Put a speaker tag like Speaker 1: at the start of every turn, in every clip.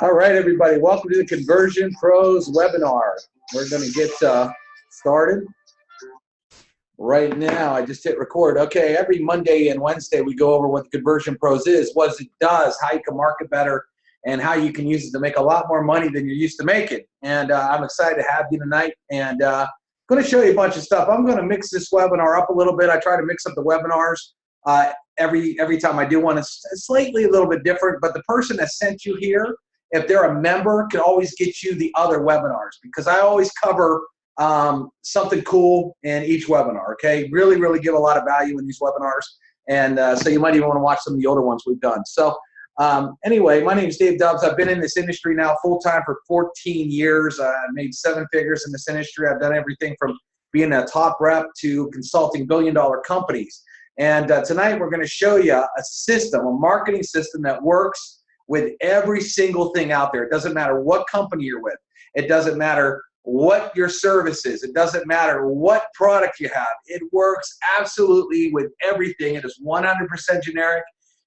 Speaker 1: All right, everybody, welcome to the Conversion Pros webinar. We're going to get started right now. I just hit record. Okay, every Monday and Wednesday we go over what the Conversion Pros is, what it does, how you can market better, and how you can use it to make a lot more money than you're used to making. And I'm excited to have you tonight, and I'm going to show you a bunch of stuff. I'm going to mix this webinar up a little bit. I try to mix up the webinars every time I do one. It's slightly a little bit different, but the person that sent you here, if they're a member, can always get you the other webinars, because I always cover something cool in each webinar, okay? Really give a lot of value in these webinars, and so you might even want to watch some of the older ones we've done. So anyway, my name is Dave Dubbs. I've been in this industry now full-time for 14 years. I made 7 figures in this industry. I've done everything from being a top rep to consulting billion-dollar companies. And tonight we're going to show you a system, a marketing system that works with every single thing out there. It doesn't matter what company you're with. It doesn't matter what your service is. It doesn't matter what product you have. It works absolutely with everything. It is 100% generic.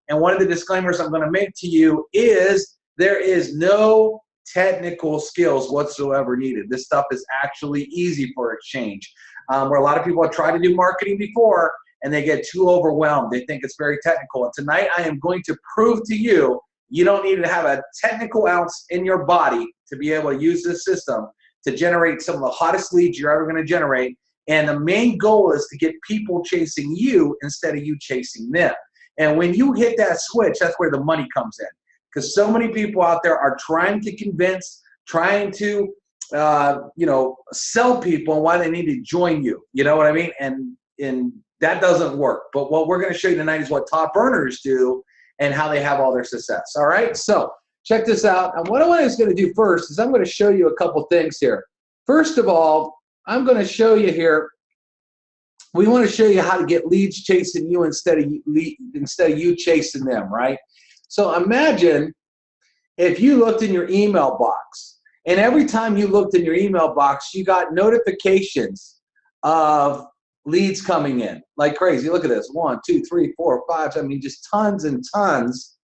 Speaker 1: And one of the disclaimers I'm going to make to you is there is no technical skills whatsoever needed. This stuff is actually easy for exchange. Where a lot of people have tried to do marketing before and they get too overwhelmed. They think it's very technical. And tonight I am going to prove to you, you don't need to have a technical ounce in your body to be able to use this system to generate some of the hottest leads you're ever going to generate. And the main goal is to get people chasing you instead of you chasing them. And when you hit that switch, that's where the money comes in. Because so many people out there are trying to convince, trying to, sell people why they need to join you. You know what I mean? And that doesn't work. But what we're going to show you tonight is what top earners do and how they have all their success. All right? So check this out. And what I was going to do first is I'm going to show you a couple things here. First of all, I'm going to show you here, we want to show you how to get leads chasing you instead of you chasing them, right? So imagine if you looked in your email box, and every time you looked in your email box, you got notifications of leads coming in like crazy. Look at this, 1, 2, 3, 4, 5. I mean, just tons and tons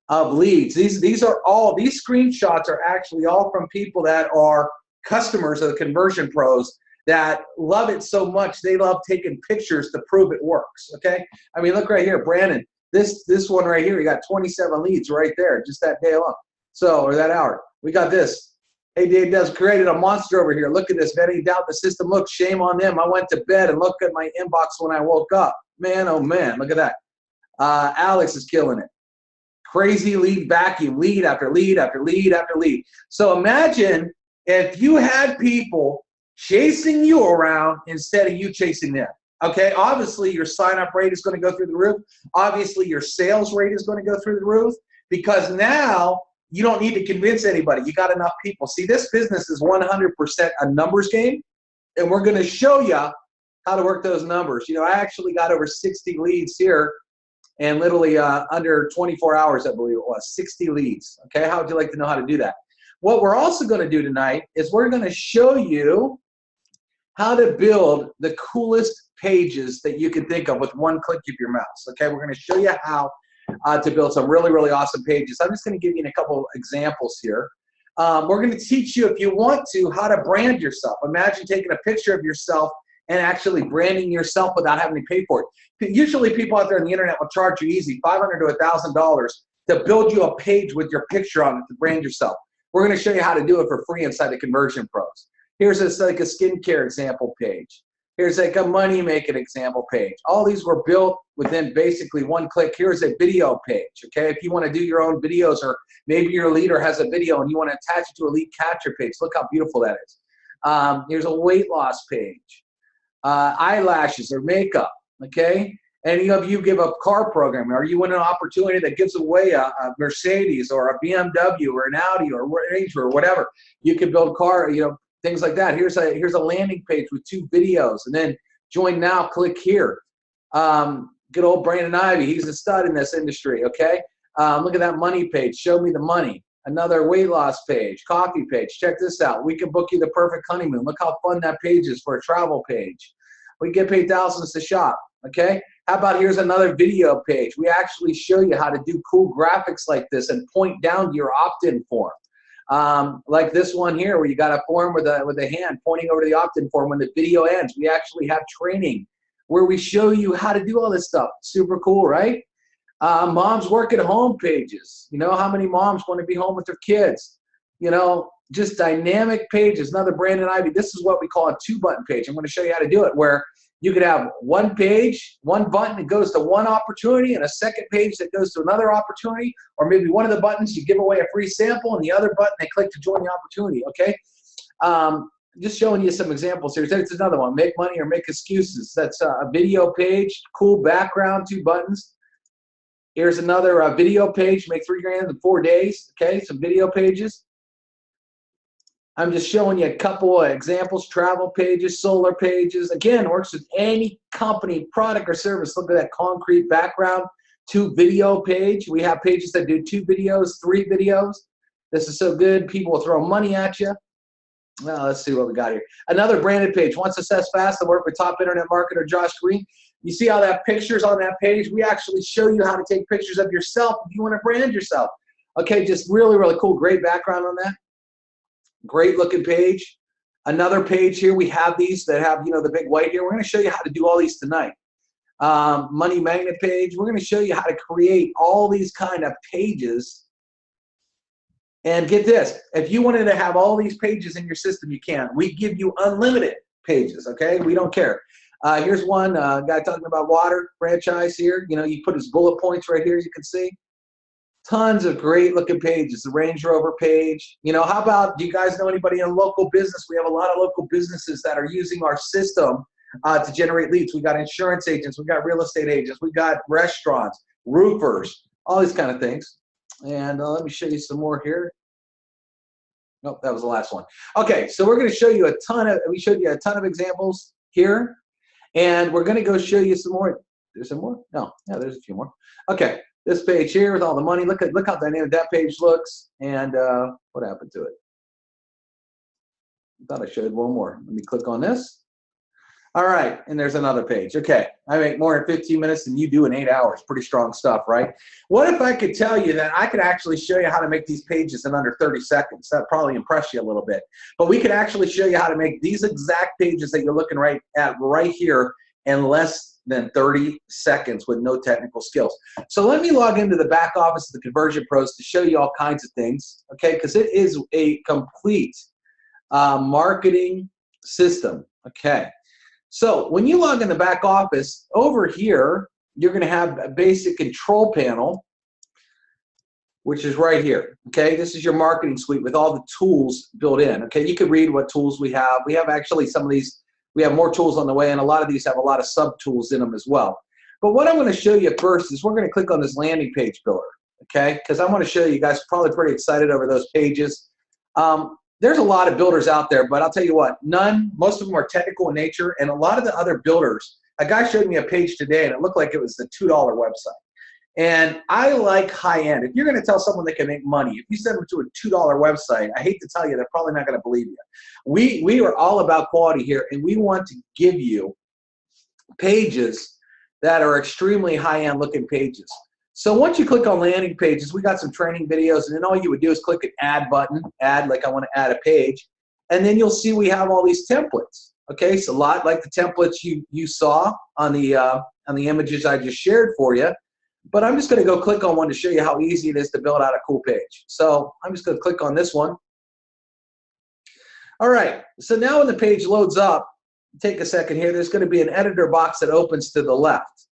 Speaker 1: of leads. These screenshots are actually all from people that are customers of the Conversion Pros that love it so much they love taking pictures to prove it works. Okay, I mean, look right here, Brandon. This one right here, you got 27 leads right there just that day alone. So, or that hour. We got this. Hey, Dave Dubbs created a monster over here. Look at this. If any doubt the system, look, shame on them. I went to bed and looked at my inbox when I woke up. Man, oh man, look at that. Alex is killing it. Crazy lead vacuum, lead after lead after lead after lead. So imagine if you had people chasing you around instead of you chasing them. Okay, obviously your sign-up rate is going to go through the roof. Obviously your sales rate is going to go through the roof, because now you don't need to convince anybody. You got enough people. See, this business is 100% a numbers game, and we're going to show you how to work those numbers. You know, I actually got over 60 leads here, and literally under 24 hours, I believe it was, 60 leads. Okay, how would you like to know how to do that? What we're also going to do tonight is we're going to show you how to build the coolest pages that you can think of with one click of your mouse. Okay, we're going to show you how to build some really awesome pages. I'm just going to give you a couple examples here. We're going to teach you, if you want to, how to brand yourself. Imagine taking a picture of yourself and actually branding yourself without having to pay for it. Usually people out there on the internet will charge you easy $500 to $1,000 to build you a page with your picture on it to brand yourself. We're going to show you how to do it for free inside the Conversion Pros. Here's like a skincare example page. Here's like a money-making example page. All these were built within basically one click. Here's a video page, okay? If you want to do your own videos, or maybe your leader has a video and you want to attach it to a lead capture page, look how beautiful that is. Here's a weight loss page. Eyelashes or makeup, okay? Any of you give a car program, or you win an opportunity that gives away a Mercedes or a BMW or an Audi or Range or whatever. You can build car, things like that. Here's a landing page with 2 videos, and then join now, click here. Good old Brandon Ivey, he's a stud in this industry, okay? Look at that money page, show me the money. Another weight loss page, coffee page, check this out. We can book you the perfect honeymoon. Look how fun that page is for a travel page. We get paid thousands to shop, okay? How about here's another video page. We actually show you how to do cool graphics like this and point down to your opt-in form. Like this one here where you got a form with a hand pointing over to the opt-in form when the video ends. We actually have training where we show you how to do all this stuff. Super cool, right? Moms work at home pages. You know how many moms want to be home with their kids? You know, just dynamic pages. Another Brandon Ivy. This is what we call a 2-button page. I'm going to show you how to do it, where you could have one page, one button that goes to one opportunity, and a second page that goes to another opportunity, or maybe one of the buttons you give away a free sample, and the other button they click to join the opportunity. Okay, just showing you some examples here. There's another one: make money or make excuses. That's a video page, cool background, 2 buttons. Here's another video page: make $3 grand in 4 days. Okay, some video pages. I'm just showing you a couple of examples: travel pages, solar pages. Again, works with any company, product, or service. Look at that concrete background, 2 video page. We have pages that do 2 videos, 3 videos. This is so good, people will throw money at you. Well, let's see what we got here. Another branded page. Want success fast? I work with top internet marketer Josh Green. You see how that picture's on that page? We actually show you how to take pictures of yourself if you want to brand yourself. Okay, just really, really cool. Great background on that. Great looking page. Another page here, we have these that have, you know, the big white here. We're going to show you how to do all these tonight. Money magnet page. We're going to show you how to create all these kind of pages. And get this, if you wanted to have all these pages in your system, you can. We give you unlimited pages, okay? We don't care. Here's one guy talking about water franchise here. You know, you put his bullet points right here, you can see. Tons of great looking pages. The Range Rover page. You know, how about, do you guys know anybody in local business? We have a lot of local businesses that are using our system to generate leads. We got insurance agents. We got real estate agents. We got restaurants, roofers, all these kind of things. And let me show you some more here. Nope, that was the last one. Okay, so we're going to show you we showed you a ton of examples here. And we're going to go show you some more. There's some more? No, yeah, there's a few more. Okay. This page here with all the money. Look how dynamic that page looks. And what happened to it? I thought I showed one more. Let me click on this. All right, and there's another page. Okay, I make more in 15 minutes than you do in 8 hours. Pretty strong stuff, right? What if I could tell you that I could actually show you how to make these pages in under 30 seconds? That'd probably impress you a little bit. But we could actually show you how to make these exact pages that you're looking right here in less than 30 seconds with no technical skills. So let me log into the back office of the Conversion Pros to show you all kinds of things, okay? Because it is a complete marketing system, okay? So when you log in the back office, over here, you're going to have a basic control panel, which is right here, okay? This is your marketing suite with all the tools built in, okay? You can read what tools we have. We have actually some of these. We have more tools on the way, and a lot of these have a lot of sub-tools in them as well. But what I'm going to show you first is we're going to click on this landing page builder, okay? Because I want to show you guys are probably pretty excited over those pages. There's a lot of builders out there, but I'll tell you what, most of them are technical in nature, and a lot of the other builders, a guy showed me a page today, and it looked like it was the $2 website. And I like high-end. If you're going to tell someone they can make money, if you send them to a $2 website, I hate to tell you, they're probably not going to believe you. We are all about quality here, and we want to give you pages that are extremely high-end looking pages. So once you click on landing pages, we got some training videos, and then all you would do is click an add button, add, like I want to add a page, and then you'll see we have all these templates. Okay, so a lot like the templates you saw on the images I just shared for you. But I'm just going to go click on one to show you how easy it is to build out a cool page. So I'm just going to click on this one. All right, so now when the page loads up, take a second here, there's going to be an editor box that opens to the left.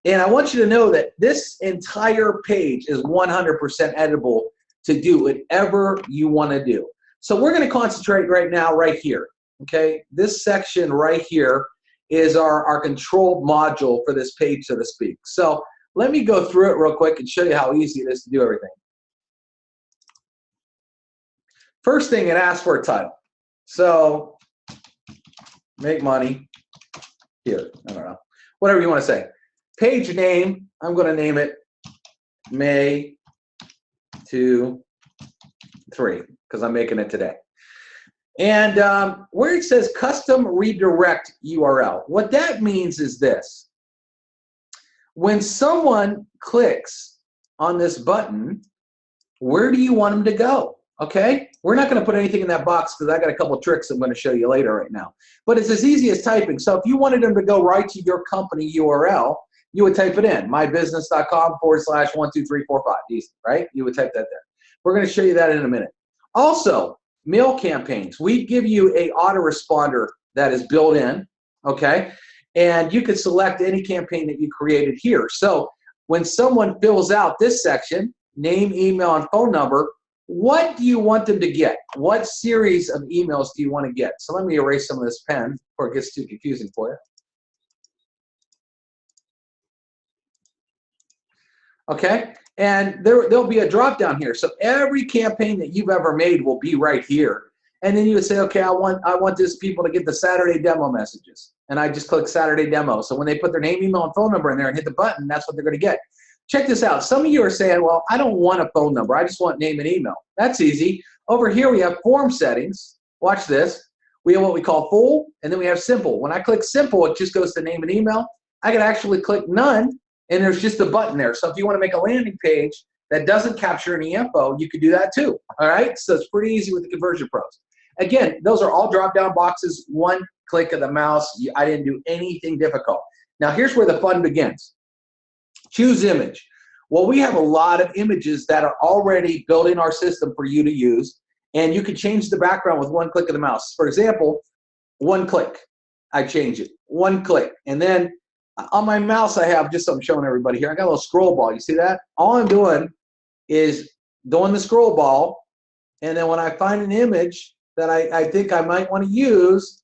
Speaker 1: And I want you to know that this entire page is 100% editable to do whatever you want to do. So we're going to concentrate right now right here, okay? This section right here is our control module for this page, so to speak. So let me go through it real quick and show you how easy it is to do everything. First thing, it asks for a title. So, make money here. I don't know. Whatever you want to say. Page name, I'm going to name it May 2, 3 because I'm making it today. And where it says custom redirect URL, what that means is this. When someone clicks on this button, where do you want them to go? Okay, we're not going to put anything in that box because I got a couple of tricks I'm going to show you later right now. But it's as easy as typing. So if you wanted them to go right to your company URL, you would type it in, mybusiness.com/12345. Easy, right? You would type that there. We're going to show you that in a minute. Also, mail campaigns. We give you a autoresponder that is built in, okay? And you can select any campaign that you created here. So when someone fills out this section, name, email, and phone number, what do you want them to get? What series of emails do you want to get? So let me erase some of this pen before it gets too confusing for you. Okay, and there'll be a drop down here. So every campaign that you've ever made will be right here. And then you would say, okay, I want these people to get the Saturday demo messages. And I just click Saturday demo. So when they put their name, email, and phone number in there and hit the button, that's what they're going to get. Check this out. Some of you are saying, well, I don't want a phone number. I just want name and email. That's easy. Over here, we have form settings. Watch this. We have what we call full, and then we have simple. When I click simple, it just goes to name and email. I can actually click none, and there's just a button there. So if you want to make a landing page that doesn't capture any info, you can do that too. All right? So it's pretty easy with the Conversion Pros. Again, those are all drop-down boxes, one click of the mouse. I didn't do anything difficult. Now, here's where the fun begins. Choose image. Well, we have a lot of images that are already built in our system for you to use, and you can change the background with one click of the mouse. For example, one click, I change it. One click. And then on my mouse, I have, just so I'm showing everybody here, I got a little scroll ball. You see that? All I'm doing is doing the scroll ball, and then when I find an image that I think I might want to use,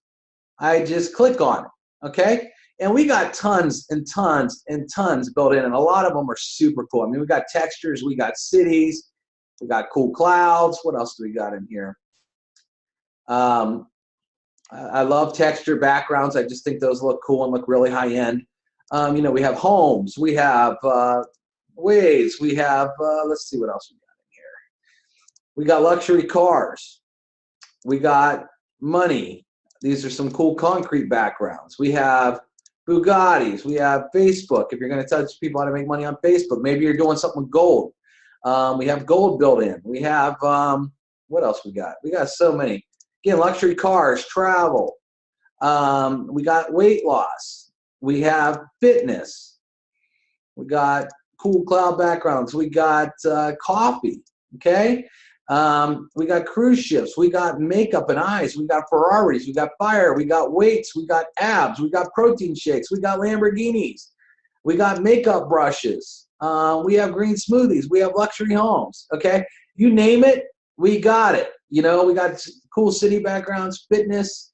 Speaker 1: I just click on it, okay? And we got tons and tons and tons built in, and a lot of them are super cool. I mean, we got textures, we got cities, we got cool clouds. What else do we got in here? I love texture backgrounds. I just think those look cool and look really high end. You know, we have homes, we have ways, we have, let's see what else we got in here. We got luxury cars. We got money. These are some cool concrete backgrounds. We have Bugattis. We have Facebook. If you're going to teach people how to make money on Facebook, maybe you're doing something with gold. We have gold built in. We have, what else we got? We got so many. Again, luxury cars, travel. We got weight loss. We have fitness. We got cool cloud backgrounds. We got coffee, okay? We got cruise ships. We got makeup and eyes. We got Ferraris. We got fire. We got weights. We got abs. We got protein shakes. We got Lamborghinis. We got makeup brushes. We have green smoothies. We have luxury homes, okay? You name it, we got it. You know, we got cool city backgrounds, fitness,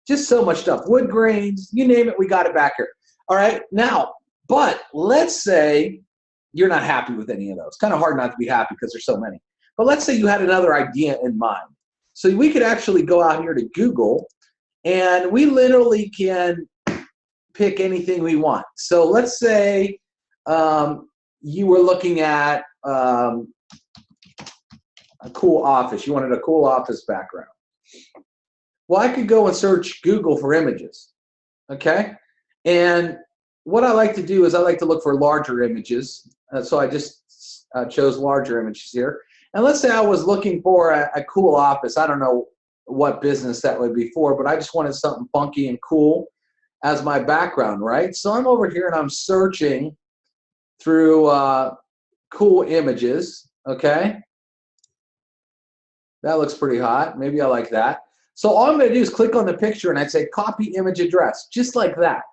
Speaker 1: just so much stuff. Wood grains, you name it, we got it back here. All right, now, but let's say you're not happy with any of those. Kind of hard not to be happy because there's so many. But let's say you had another idea in mind. So we could actually go out here to Google, and we literally can pick anything we want. So let's say you were looking at a cool office. You wanted a cool office background. Well, I could go and search Google for images, okay? And what I like to do is I like to look for larger images. So I just chose larger images here. And let's say I was looking for a cool office. I don't know what business that would be for, but I just wanted something funky and cool as my background, right? So I'm over here and I'm searching through cool images, okay? That looks pretty hot. Maybe I like that. So all I'm going to do is click on the picture and I'd say copy image address, just like that.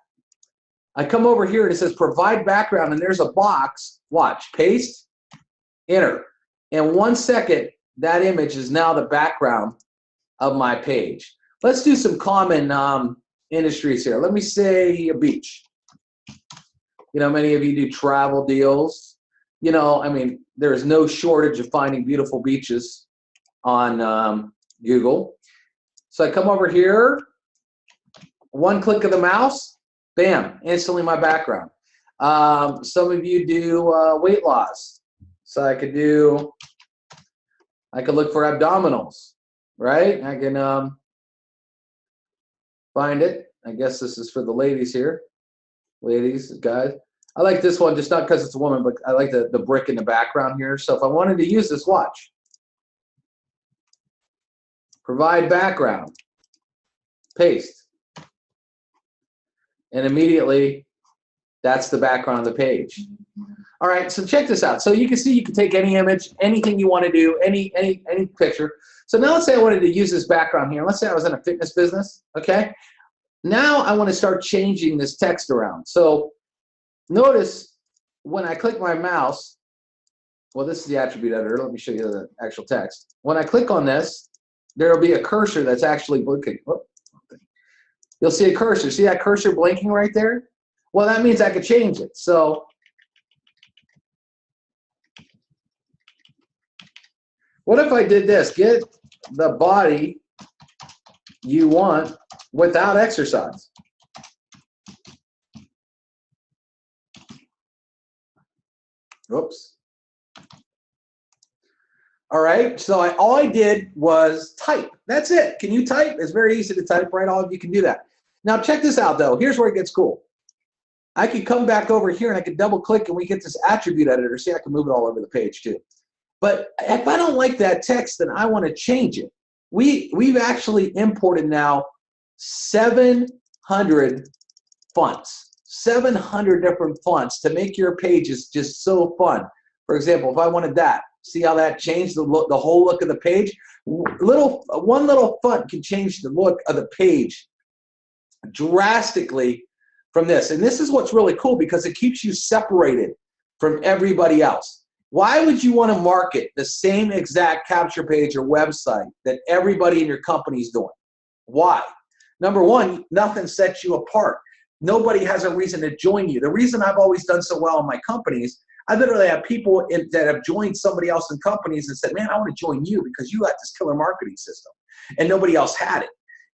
Speaker 1: I come over here and it says provide background, and there's a box. Watch, paste, enter. In 1 second, that image is now the background of my page. Let's do some common industries here. Let me say a beach. You know, many of you do travel deals. You know, I mean, there's no shortage of finding beautiful beaches on Google. So I come over here, one click of the mouse, bam, instantly my background. Some of you do weight loss. So I could look for abdominals, right? I can find it. I guess this is for the ladies here. Ladies, guys. I like this one just not because it's a woman, but I like the brick in the background here. So if I wanted to use this, watch. Provide background. Paste. And immediately, that's the background of the page. All right, so check this out. So you can see you can take any image, anything you want to do, any picture. So now let's say I wanted to use this background here. Let's say I was in a fitness business, okay? Now I want to start changing this text around. So notice when I click my mouse, well, this is the attribute editor. Let me show you the actual text. When I click on this, there will be a cursor that's actually blinking. You'll see a cursor. See that cursor blinking right there? Well, that means I could change it. So what if I did this? Get the body you want without exercise. Oops. All right, so all I did was type. That's it. Can you type? It's very easy to type, right? All of you can do that. Now check this out, though. Here's where it gets cool. I could come back over here and I could double click and we get this attribute editor. See, I can move it all over the page too. But if I don't like that text, then I want to change it. We've actually imported now 700 fonts, 700 different fonts to make your pages just so fun. For example, if I wanted that, see how that changed the whole look of the page? One little font can change the look of the page drastically from this. And this is what's really cool because it keeps you separated from everybody else. Why would you want to market the same exact capture page or website that everybody in your company is doing? Why? Number one, nothing sets you apart. Nobody has a reason to join you. The reason I've always done so well in my companies, I literally have people that have joined somebody else in companies and said, man, I want to join you because you got this killer marketing system. And nobody else had it.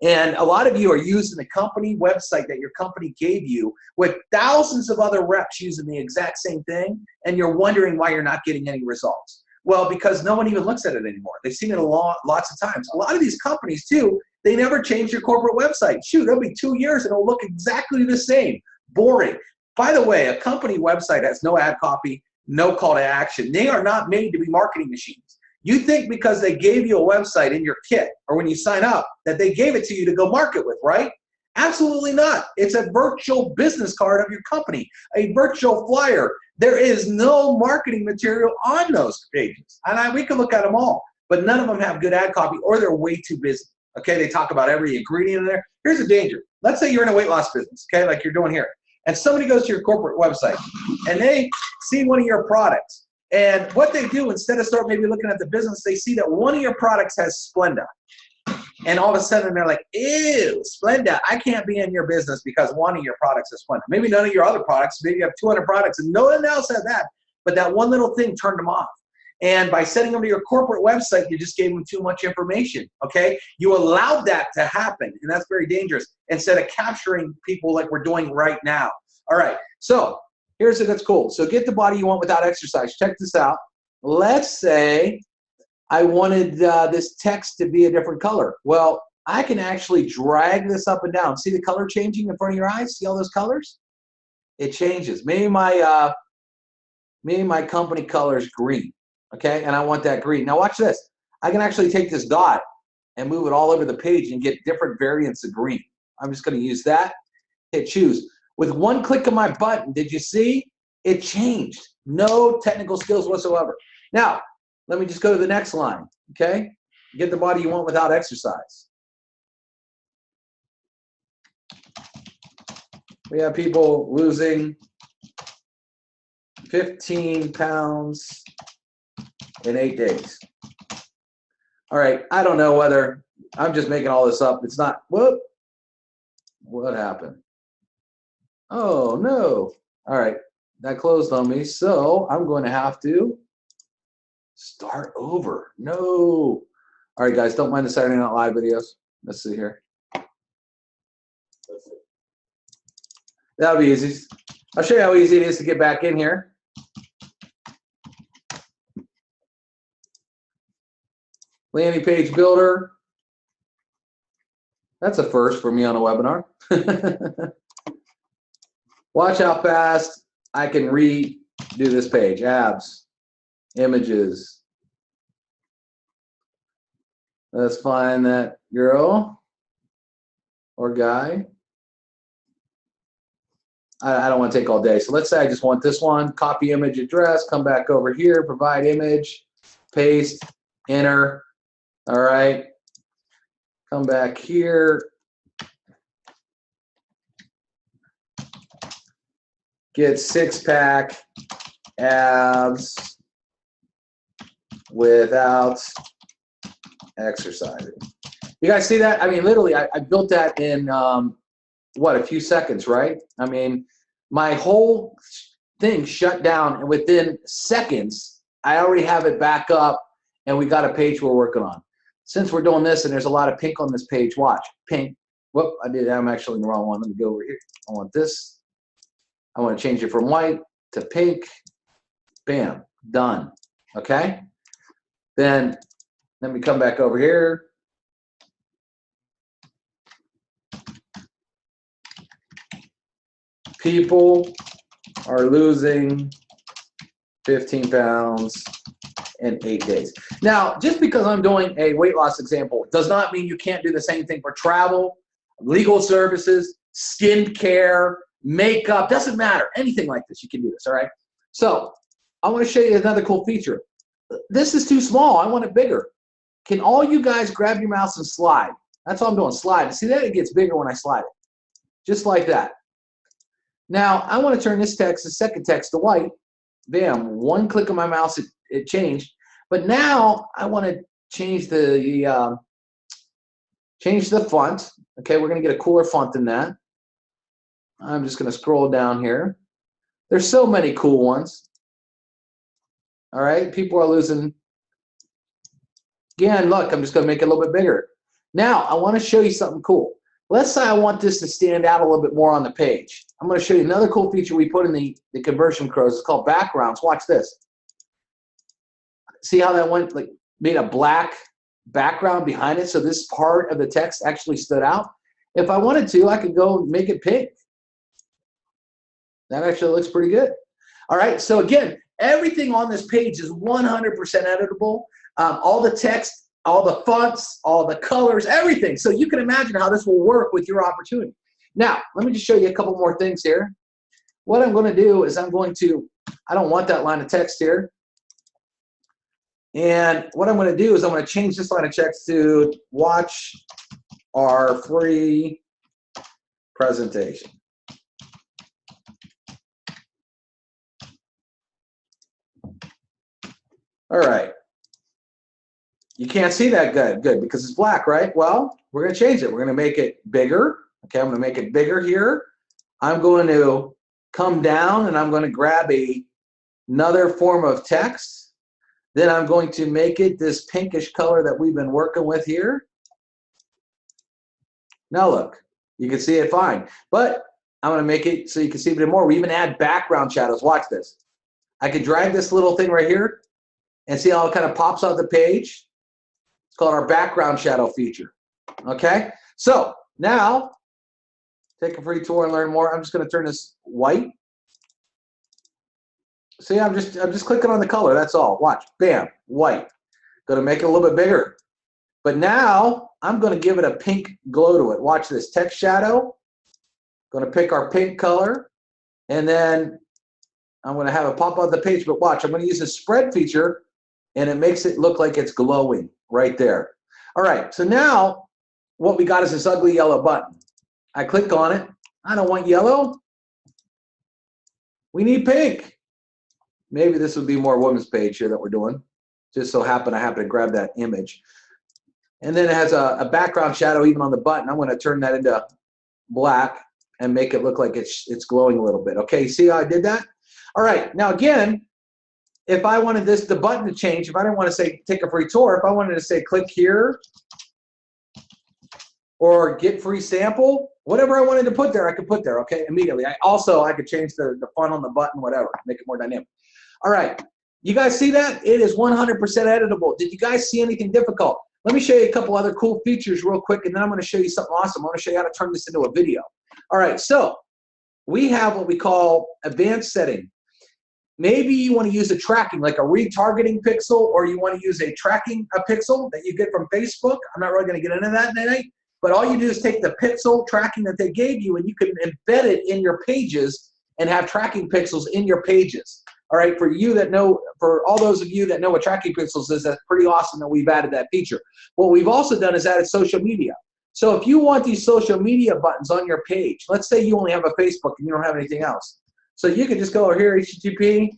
Speaker 1: And a lot of you are using the company website that your company gave you with thousands of other reps using the exact same thing, and you're wondering why you're not getting any results. Well, because no one even looks at it anymore. They've seen it lots of times. A lot of these companies, too, they never change your corporate website. Shoot, it'll be 2 years and it'll look exactly the same. Boring. By the way, a company website has no ad copy, no call to action. They are not made to be marketing machines. You think because they gave you a website in your kit or when you sign up that they gave it to you to go market with, right? Absolutely not. It's a virtual business card of your company, a virtual flyer. There is no marketing material on those pages. And we can look at them all, but none of them have good ad copy or they're way too busy. Okay, they talk about every ingredient in there. Here's the danger. Let's say you're in a weight loss business, okay, like you're doing here. And somebody goes to your corporate website and they see one of your products. And what they do, instead of start maybe looking at the business, they see that one of your products has Splenda. And all of a sudden they're like, ew, Splenda, I can't be in your business because one of your products is Splenda. Maybe none of your other products, maybe you have 200 products and no one else has that. But that one little thing turned them off. And by sending them to your corporate website, you just gave them too much information, okay? You allowed that to happen, and that's very dangerous, instead of capturing people like we're doing right now. All right, so here's it that's cool. So get the body you want without exercise. Check this out. Let's say I wanted this text to be a different color. Well, I can actually drag this up and down. See the color changing in front of your eyes? See all those colors? It changes. Maybe my company color is green, okay? And I want that green. Now watch this. I can actually take this dot and move it all over the page and get different variants of green. I'm just going to use that. Hit choose. With one click of my button, did you see? It changed. No technical skills whatsoever. Now, let me just go to the next line, okay? Get the body you want without exercise. We have people losing 15 pounds in 8 days. All right, I don't know whether I'm just making all this up. It's not, whoop, what happened? Oh, no. All right, that closed on me, so I'm going to have to start over. No. All right, guys, don't mind the Saturday Night Live videos. Let's see here. That'll be easy. I'll show you how easy it is to get back in here. Landing page builder. That's a first for me on a webinar. Watch how fast I can redo this page. Abs, images. Let's find that girl or guy. I don't want to take all day. So let's say I just want this one. Copy image address. Come back over here. Provide image. Paste. Enter. All right. Come back here. Get six-pack abs without exercising. You guys see that? I mean, literally, I built that in, what, a few seconds, right? I mean, my whole thing shut down, and within seconds, I already have it back up, and we got a page we're working on. Since we're doing this, and there's a lot of pink on this page, watch. Pink. Whoop, I'm actually in the wrong one. Let me go over here. I want this. I want to change it from white to pink. Bam. Done. Okay? Then let me come back over here. People are losing 15 pounds in 8 days. Now, just because I'm doing a weight loss example does not mean you can't do the same thing for travel, legal services, skin care, makeup, doesn't matter. Anything like this, you can do this, all right? So I want to show you another cool feature. This is too small. I want it bigger. Can all you guys grab your mouse and slide? That's all I'm doing, slide. See that? It gets bigger when I slide it. Just like that. Now, I want to turn this text, the second text, to white. Bam, one click of my mouse, it changed. But now I want to change the font. Okay, we're going to get a cooler font than that. I'm just going to scroll down here. There's so many cool ones. All right, people are losing. Again, look, I'm just going to make it a little bit bigger. Now, I want to show you something cool. Let's say I want this to stand out a little bit more on the page. I'm going to show you another cool feature we put in the Conversion Crows. It's called backgrounds. Watch this. See how that went, like, made a black background behind it, so this part of the text actually stood out? If I wanted to, I could go make it pink. That actually looks pretty good. All right, so again, everything on this page is 100% editable. All the text, all the fonts, all the colors, everything. So you can imagine how this will work with your opportunity. Now, let me just show you a couple more things here. What I'm going to do is I don't want that line of text here. And what I'm going to do is I'm going to change this line of text to watch our free presentation. All right. You can't see that good because it's black, right? Well, we're going to change it. We're going to make it bigger. Okay, I'm going to make it bigger here. I'm going to come down and I'm going to grab another form of text. Then I'm going to make it this pinkish color that we've been working with here. Now look, you can see it fine. But I'm going to make it so you can see it a bit more. We even add background shadows. Watch this. I could drag this little thing right here and see how it kind of pops out the page. It's called our background shadow feature. Okay? So now, take a free tour and learn more. I'm just going to turn this white. See, I'm just clicking on the color. That's all. Watch. Bam. White. Going to make it a little bit bigger. But now I'm going to give it a pink glow to it. Watch this. Text shadow. Going to pick our pink color. And then I'm going to have it pop out the page. But watch. I'm going to use the spread feature. And it makes it look like it's glowing right there. All right. So now what we got is this ugly yellow button. I click on it. I don't want yellow. We need pink. Maybe this would be more women's page here that we're doing. Just so I happen to grab that image. And then it has a background shadow even on the button. I'm going to turn that into black and make it look like it's glowing a little bit. Okay, see how I did that? All right, now again, if I wanted the button to change, if I didn't want to say take a free tour, if I wanted to say click here or get free sample, whatever I wanted to put there, I could put there, okay, immediately. I could change the font on the button, whatever, make it more dynamic. All right, you guys see that? It is 100% editable. Did you guys see anything difficult? Let me show you a couple other cool features real quick, and then I'm going to show you something awesome. I want to show you how to turn this into a video. All right, so we have what we call advanced setting. Maybe you want to use a tracking, like a retargeting pixel, or you want to use a pixel that you get from Facebook. I'm not really going to get into that tonight, but all you do is take the pixel tracking that they gave you, and you can embed it in your pages and have tracking pixels in your pages. All right, for all those of you that know what tracking pixels is, that's pretty awesome that we've added that feature. What we've also done is added social media. So if you want these social media buttons on your page, let's say you only have a Facebook and you don't have anything else. So you can just go over here, http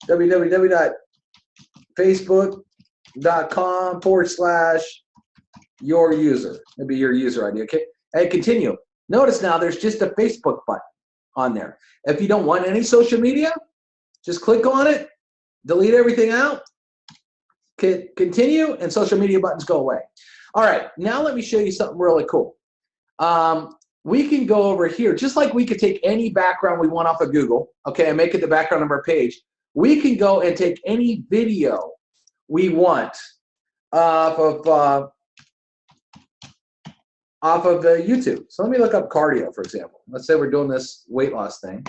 Speaker 1: www.facebook.com/your user. Maybe your user ID, okay? And continue. Notice now there's just a Facebook button on there. If you don't want any social media, just click on it, delete everything out, continue, and social media buttons go away. All right, now let me show you something really cool. We can go over here, just like we could take any background we want off of Google, okay, and make it the background of our page. We can go and take any video we want off of YouTube. So let me look up cardio, for example. Let's say we're doing this weight loss thing.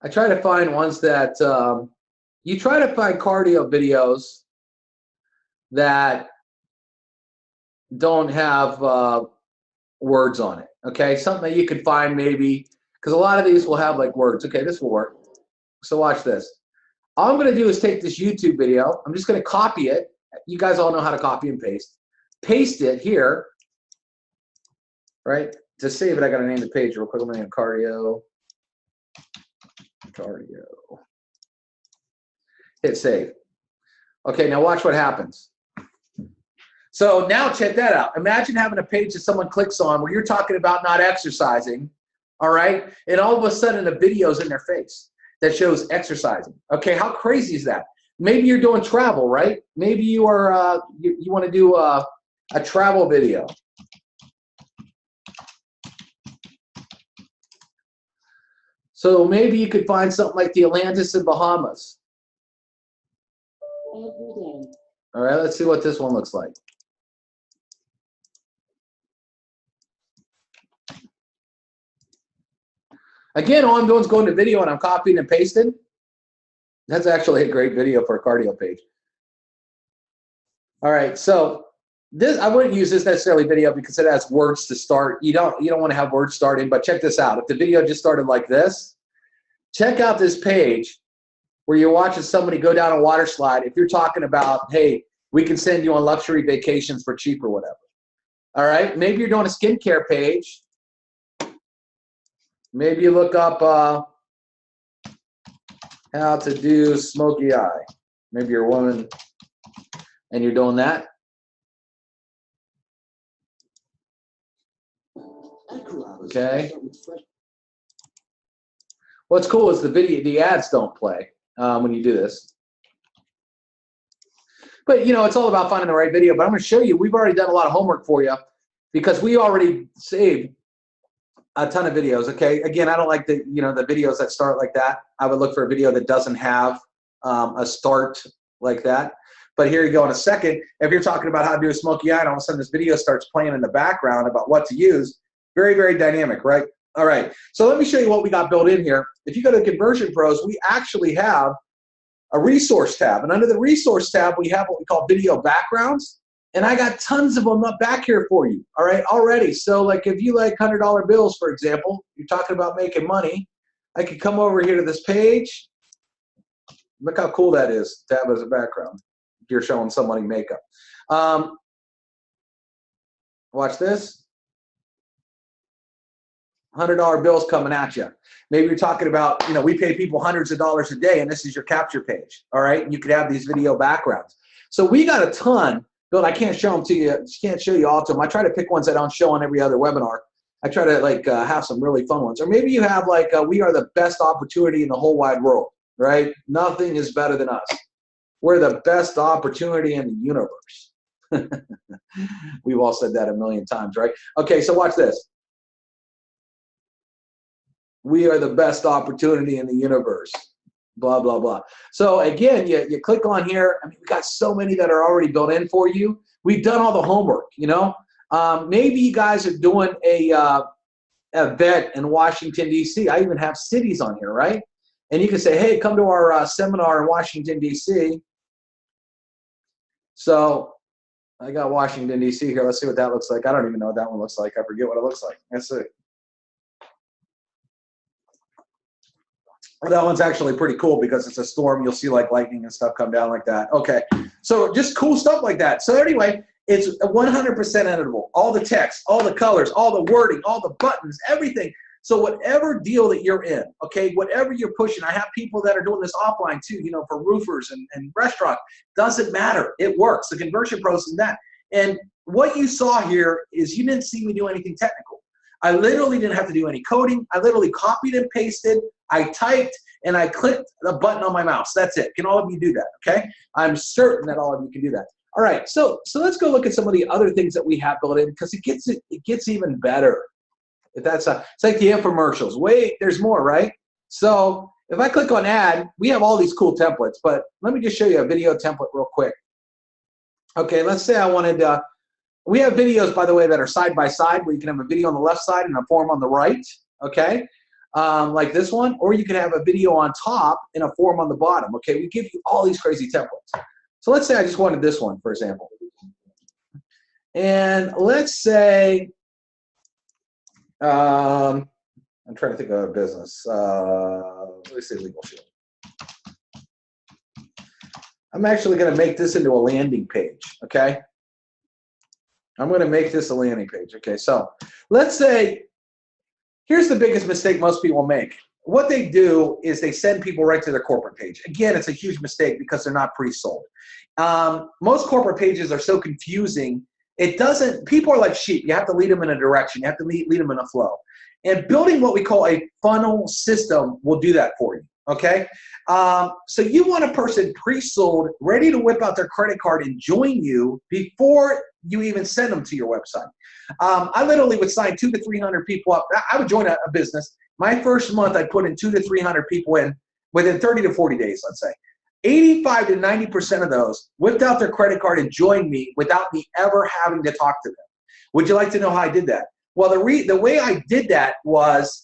Speaker 1: I try to find ones that, you try to find cardio videos that don't have words on it, okay? Something that you could find maybe, because a lot of these will have like words. Okay, this will work. So watch this. All I'm gonna do is take this YouTube video. I'm just gonna copy it. You guys all know how to copy and paste. Paste it here, right? To save it, I gotta name the page real quick. I'm gonna name cardio. Hit save. Okay, now watch what happens. So now check that out. Imagine having a page that someone clicks on where you're talking about not exercising, all right? And all of a sudden a video's in their face that shows exercising. Okay, how crazy is that? Maybe you're doing travel, right? Maybe you are you want to do a travel video. So maybe you could find something like the Atlantis in Bahamas. Every day. All right, let's see what this one looks like. Again, all I'm doing is going to video and I'm copying and pasting. That's actually a great video for a cardio page. All right, so this, I wouldn't use this necessarily video because it has words to start. You don't want to have words starting, but check this out. If the video just started like this, check out this page where you're watching somebody go down a water slide. If you're talking about, hey, we can send you on luxury vacations for cheap or whatever. All right, maybe you're doing a skincare page. Maybe you look up how to do smoky eye. Maybe you're a woman and you're doing that. Okay. What's cool is the ads don't play when you do this. But, you know, it's all about finding the right video. But I'm going to show you, we've already done a lot of homework for you because we already saved a ton of videos, okay? Again, I don't like the videos that start like that. I would look for a video that doesn't have a start like that. But here you go in a second. If you're talking about how to do a smoky eye and all of a sudden this video starts playing in the background about what to use, very, very dynamic, right? All right, so let me show you what we got built in here. If you go to Conversion Pros, we actually have a resource tab. And under the resource tab, we have what we call video backgrounds. And I got tons of them up back here for you, all right, already. So like if you like $100 bills, for example, you're talking about making money, I could come over here to this page. Look how cool that is to have as a background. You're showing somebody makeup. Watch this. $100 bills coming at you. Maybe you're talking about, you know, we pay people hundreds of dollars a day and this is your capture page, all right? And you could have these video backgrounds. So we got a ton. Bill, I can't show them to you. Can't show you all to them. I try to pick ones I don't show on every other webinar. I try to like have some really fun ones. Or maybe you have like, we are the best opportunity in the whole wide world, right? Nothing is better than us. We're the best opportunity in the universe. We've all said that a million times, right? Okay, so watch this. We are the best opportunity in the universe. Blah, blah, blah. So again, you click on here. I mean, we got so many that are already built in for you. We've done all the homework, you know. Maybe you guys are doing a event in Washington, D.C. I even have cities on here, right? And you can say, hey, come to our seminar in Washington, D.C. So I got Washington, D.C. here. Let's see what that looks like. I don't even know what that one looks like. I forget what it looks like. Let's see. That one's actually pretty cool because it's a storm. You'll see like lightning and stuff come down like that. Okay, so just cool stuff like that. So anyway, it's 100% editable. All the text, all the colors, all the wording, all the buttons, everything. So whatever deal that you're in, okay, whatever you're pushing, I have people that are doing this offline too, you know, for roofers and restaurants. Doesn't matter. It works. The conversion process is that. And what you saw here is you didn't see me do anything technical. I literally didn't have to do any coding. I literally copied and pasted. I typed and I clicked the button on my mouse. That's it. Can all of you do that? Okay. I'm certain that all of you can do that. All right. So let's go look at some of the other things that we have built in because it gets even better. If that's it's like the infomercials. Wait, there's more, right? So if I click on add, we have all these cool templates, but let me just show you a video template real quick. Okay. Let's say I wanted we have videos, by the way, that are side by side where you can have a video on the left side and a form on the right, okay, like this one, or you can have a video on top and a form on the bottom, okay? We give you all these crazy templates. So let's say I just wanted this one, for example. And let's say, I'm trying to think of a business. Let me say Legal Shield. I'm actually going to make this into a landing page, okay? I'm going to make this a landing page. Okay, so let's say, here's the biggest mistake most people make. What they do is they send people right to their corporate page. Again, it's a huge mistake because they're not pre-sold. Most corporate pages are so confusing. People are like sheep. You have to lead them in a direction. You have to lead them in a flow. And building what we call a funnel system will do that for you. Okay, so you want a person pre-sold, ready to whip out their credit card and join you before you even send them to your website. I literally would sign 200 to 300 people up. I would join a business. My first month, I put in 200 to 300 people in within 30 to 40 days, let's say. 85 to 90% of those whipped out their credit card and joined me without me ever having to talk to them. Would you like to know how I did that? Well, the way I did that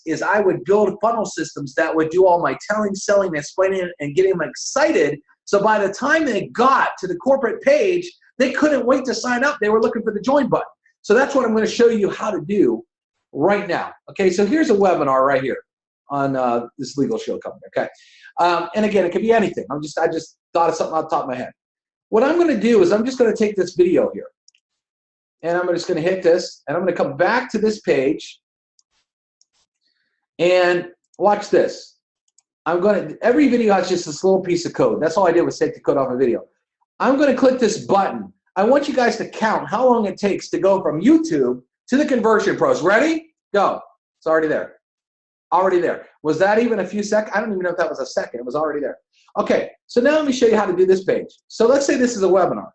Speaker 1: is I would build funnel systems that would do all my telling, selling, explaining, and getting them excited. So by the time they got to the corporate page, they couldn't wait to sign up. They were looking for the join button. So that's what I'm going to show you how to do right now. Okay, so here's a webinar right here on this Legal Shield company. Okay, and again, it could be anything. I just thought of something off the top of my head. What I'm going to do is I'm just going to take this video here. And I'm just going to hit this, and I'm going to come back to this page, and watch this. Every video has just this little piece of code. That's all I did was take the code off a video. I'm going to click this button. I want you guys to count how long it takes to go from YouTube to the Conversion Pros. Ready? Go. It's already there. Already there. Was that even a few seconds? I don't even know if that was a second. It was already there. Okay, so now let me show you how to do this page. So let's say this is a webinar.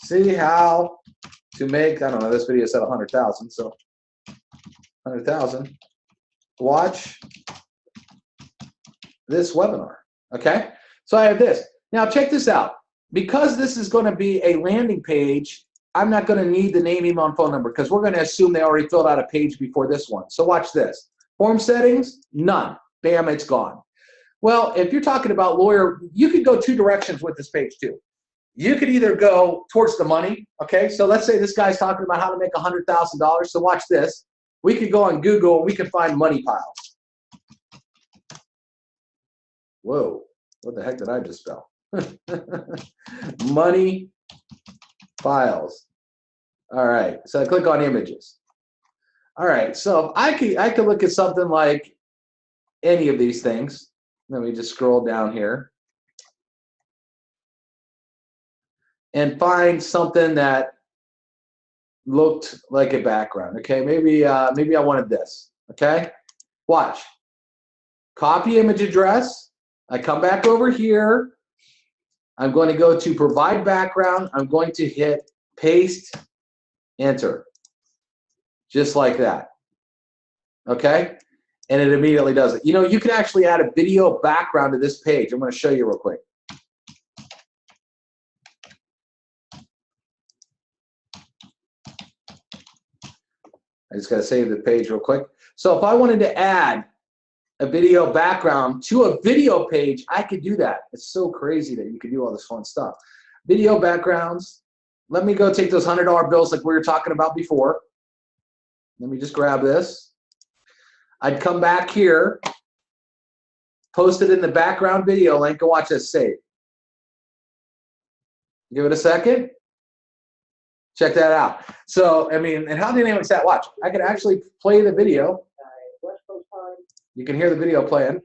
Speaker 1: See how to make, I don't know, this video said 100,000, so 100,000. Watch this webinar, okay? So I have this. Now check this out. Because this is going to be a landing page, I'm not going to need the name, email, and phone number because we're going to assume they already filled out a page before this one. So watch this. Form settings, none. Bam, it's gone. Well, if you're talking about lawyer, you could go two directions with this page too. You could either go towards the money, okay? So let's say this guy's talking about how to make $100,000. So watch this. We could go on Google and we can find money piles. Whoa, what the heck did I just spell? Money files. All right, so I click on images. All right, so I could look at something like any of these things. Let me just scroll down here and find something that looked like a background. Okay, maybe I wanted this. Okay, watch. Copy image address. I come back over here. I'm going to go to provide background. I'm going to hit paste, enter, just like that. Okay, and it immediately does it. You know, you can actually add a video background to this page. I'm going to show you real quick. I just got to save the page real quick. So if I wanted to add a video background to a video page, I could do that. It's so crazy that you can do all this fun stuff. Video backgrounds. Let me go take those $100 bills like we were talking about before. Let me just grab this. I'd come back here, post it in the background video link, and watch this save. Give it a second. Check that out. So, I mean, and how dynamic is that? Watch. I can actually play the video. You can hear the video playing.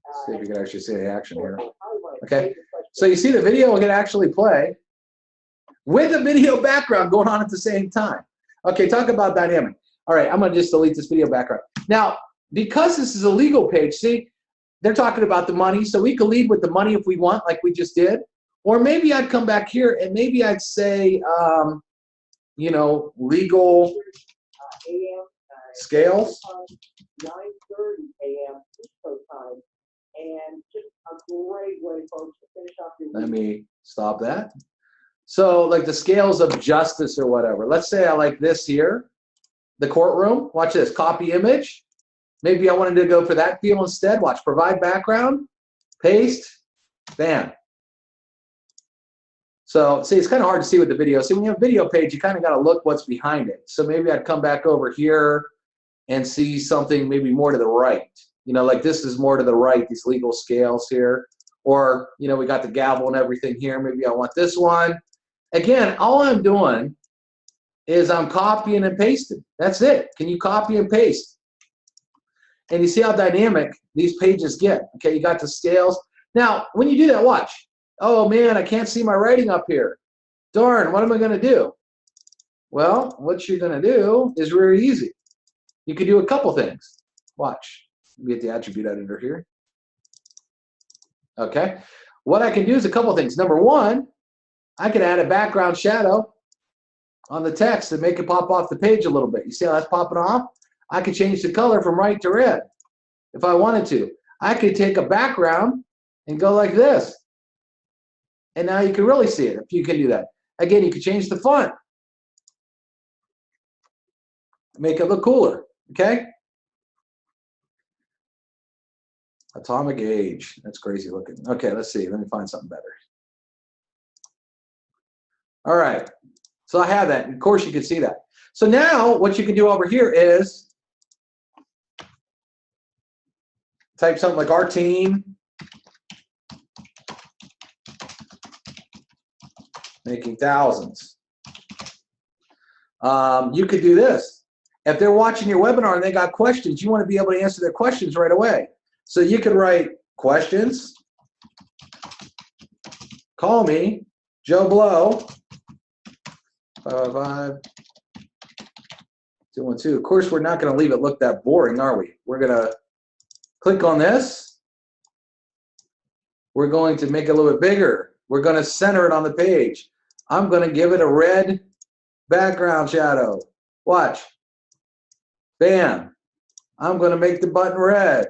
Speaker 1: Let's see if you can actually see the action here. Okay. So you see the video can actually play with a video background going on at the same time. Okay, talk about dynamic. All right, I'm going to just delete this video background. Now, because this is a legal page, see, they're talking about the money, so we can lead with the money if we want, like we just did. Or maybe I'd come back here and maybe I'd say, you know, legal scales.
Speaker 2: 9:30 a.m. East Coast time, and just a great way, folks, to finish off your week.
Speaker 1: Let me stop that. So, like the scales of justice or whatever. Let's say I like this here, the courtroom. Watch this, copy image. Maybe I wanted to go for that feel instead. Watch, provide background, paste, bam. So, see, it's kind of hard to see with the video. See, when you have a video page, you kind of got to look what's behind it. So maybe I'd come back over here and see something maybe more to the right. You know, like this is more to the right, these legal scales here. Or, you know, we got the gavel and everything here. Maybe I want this one. Again, all I'm doing is I'm copying and pasting. That's it. Can you copy and paste? And you see how dynamic these pages get. Okay, you got the scales. Now, when you do that, watch. Oh, man, I can't see my writing up here. Darn, what am I going to do? Well, what you're going to do is very easy. You can do a couple things. Watch. Let me get the attribute editor here. Okay. What I can do is a couple things. Number one, I can add a background shadow on the text and make it pop off the page a little bit. You see how that's popping off? I could change the color from white to red if I wanted to. I could take a background and go like this. And now you can really see it if you can do that. Again, you can change the font. Make it look cooler. Okay? Atomic Age. That's crazy looking. Okay, let's see. Let me find something better. All right. So I have that. Of course, you can see that. So now what you can do over here is type something like our team. Making thousands. You could do this. If they're watching your webinar and they got questions, you want to be able to answer their questions right away. So you could write questions. Call me, Joe Blow, 555-212. Of course, we're not going to leave it look that boring, are we? We're going to click on this. We're going to make it a little bit bigger. We're going to center it on the page. I'm going to give it a red background shadow. Watch. Bam. I'm going to make the button red.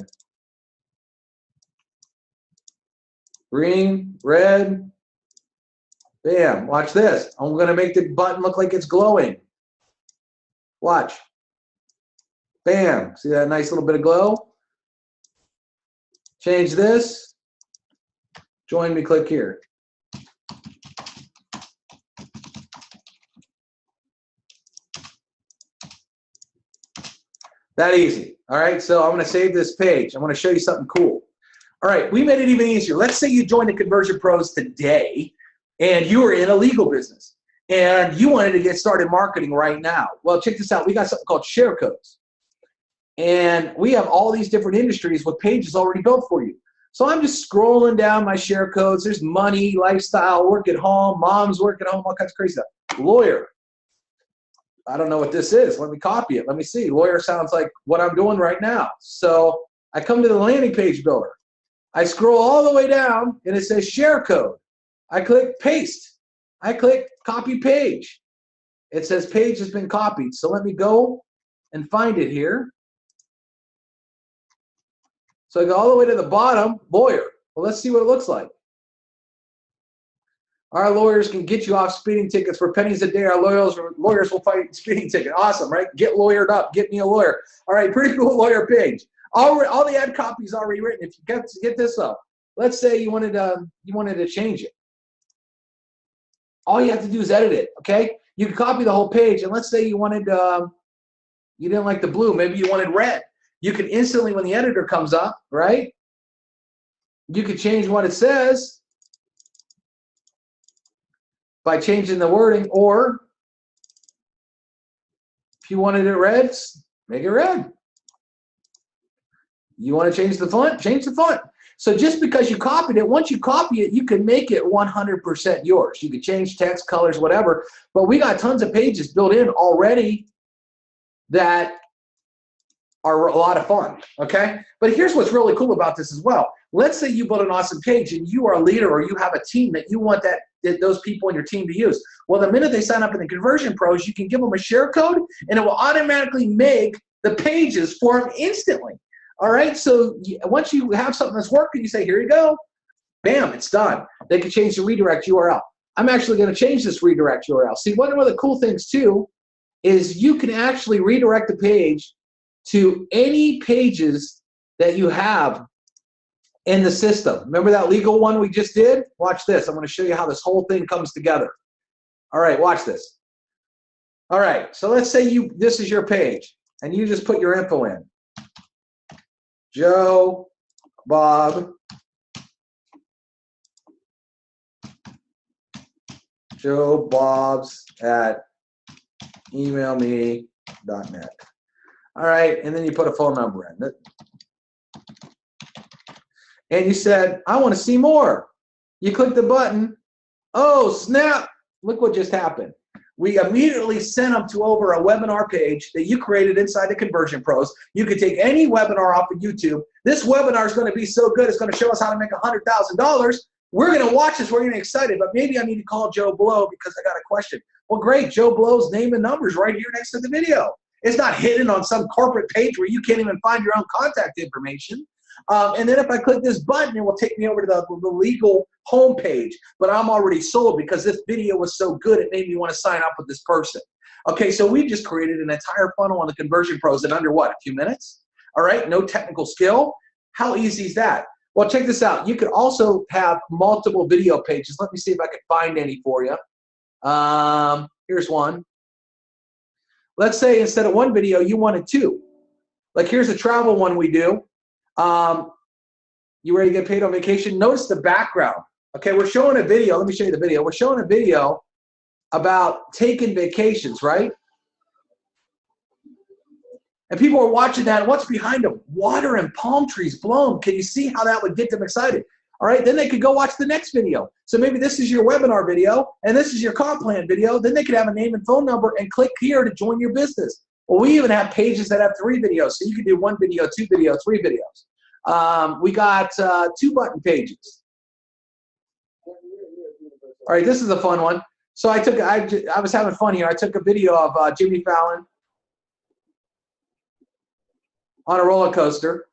Speaker 1: Green, red. Bam. Watch this. I'm going to make the button look like it's glowing. Watch. Bam. See that nice little bit of glow? Change this. Join me, click here. That easy. All right, so I'm going to save this page. I'm going to show you something cool. All right, we made it even easier. Let's say you joined the Conversion Pros today and you were in a legal business and you wanted to get started marketing right now. Well, check this out. We got something called share codes. And we have all these different industries with pages already built for you. So I'm just scrolling down my share codes. There's money, lifestyle, work at home, mom's work at home, all kinds of crazy stuff. Lawyer. I don't know what this is. Let me copy it. Let me see. Lawyer sounds like what I'm doing right now. So I come to the landing page builder. I scroll all the way down and it says share code. I click paste. I click copy page. It says page has been copied. So let me go and find it here. So I go all the way to the bottom, lawyer. Well, let's see what it looks like. Our lawyers can get you off speeding tickets for pennies a day. Our lawyers will fight speeding ticket. Awesome, right? Get lawyered up. Get me a lawyer. All right, pretty cool lawyer page. All the ad copy is already written. If you get this up, let's say you wanted to change it. All you have to do is edit it. Okay, you can copy the whole page, and let's say you wanted you didn't like the blue. Maybe you wanted red. You can instantly, when the editor comes up, right? You can change what it says by changing the wording, or if you wanted it red, make it red. You want to change the font? Change the font. So just because you copied it, once you copy it, you can make it 100% yours. You can change text, colors, whatever. But we got tons of pages built in already that are a lot of fun, okay? But here's what's really cool about this as well. Let's say you build an awesome page and you are a leader, or you have a team that you want those people in your team to use. Well, the minute they sign up in the Conversion Pros, you can give them a share code, and it will automatically make the pages for them instantly. All right, so once you have something that's working, you say, here you go. Bam, it's done. They can change the redirect URL. I'm actually going to change this redirect URL. See, one of the cool things, too, is you can actually redirect the page to any pages that you have in the system. Remember that legal one we just did? Watch this. I'm going to show you how this whole thing comes together. All right, watch this. All right, so let's say this is your page, and you just put your info in. Joe, Bob, Joe Bob's at emailme.net. All right, and then you put a phone number in. And you said, I want to see more. You click the button. Oh, snap. Look what just happened. We immediately sent them to over a webinar page that you created inside the Conversion Pros. You can take any webinar off of YouTube. This webinar is going to be so good, it's going to show us how to make $100,000. We're going to watch this. We're going to get excited. But maybe I need to call Joe Blow because I got a question. Well, great. Joe Blow's name and numbers right here next to the video. It's not hidden on some corporate page where you can't even find your own contact information. And then if I click this button, it will take me over to the legal homepage. But I'm already sold because this video was so good, it made me want to sign up with this person. Okay, so we just created an entire funnel on the Conversion Pros in under what, a few minutes? All right, no technical skill. How easy is that? Well, check this out. You could also have multiple video pages. Let me see if I can find any for you. Here's one. Let's say instead of one video, you wanted two. Like here's a travel one we do. You ready to get paid on vacation? Notice the background. Okay, we're showing a video. Let me show you the video. We're showing a video about taking vacations, right? And people are watching that. And what's behind them? Water and palm trees blown. Can you see how that would get them excited? All right, then they could go watch the next video. So maybe this is your webinar video, and this is your comp plan video. Then they could have a name and phone number and click here to join your business. Well, we even have pages that have 3 videos. So you can do 1 video, 2 videos, 3 videos. We got 2 button pages. All right, this is a fun one. So I was having fun here. I took a video of Jimmy Fallon on a roller coaster.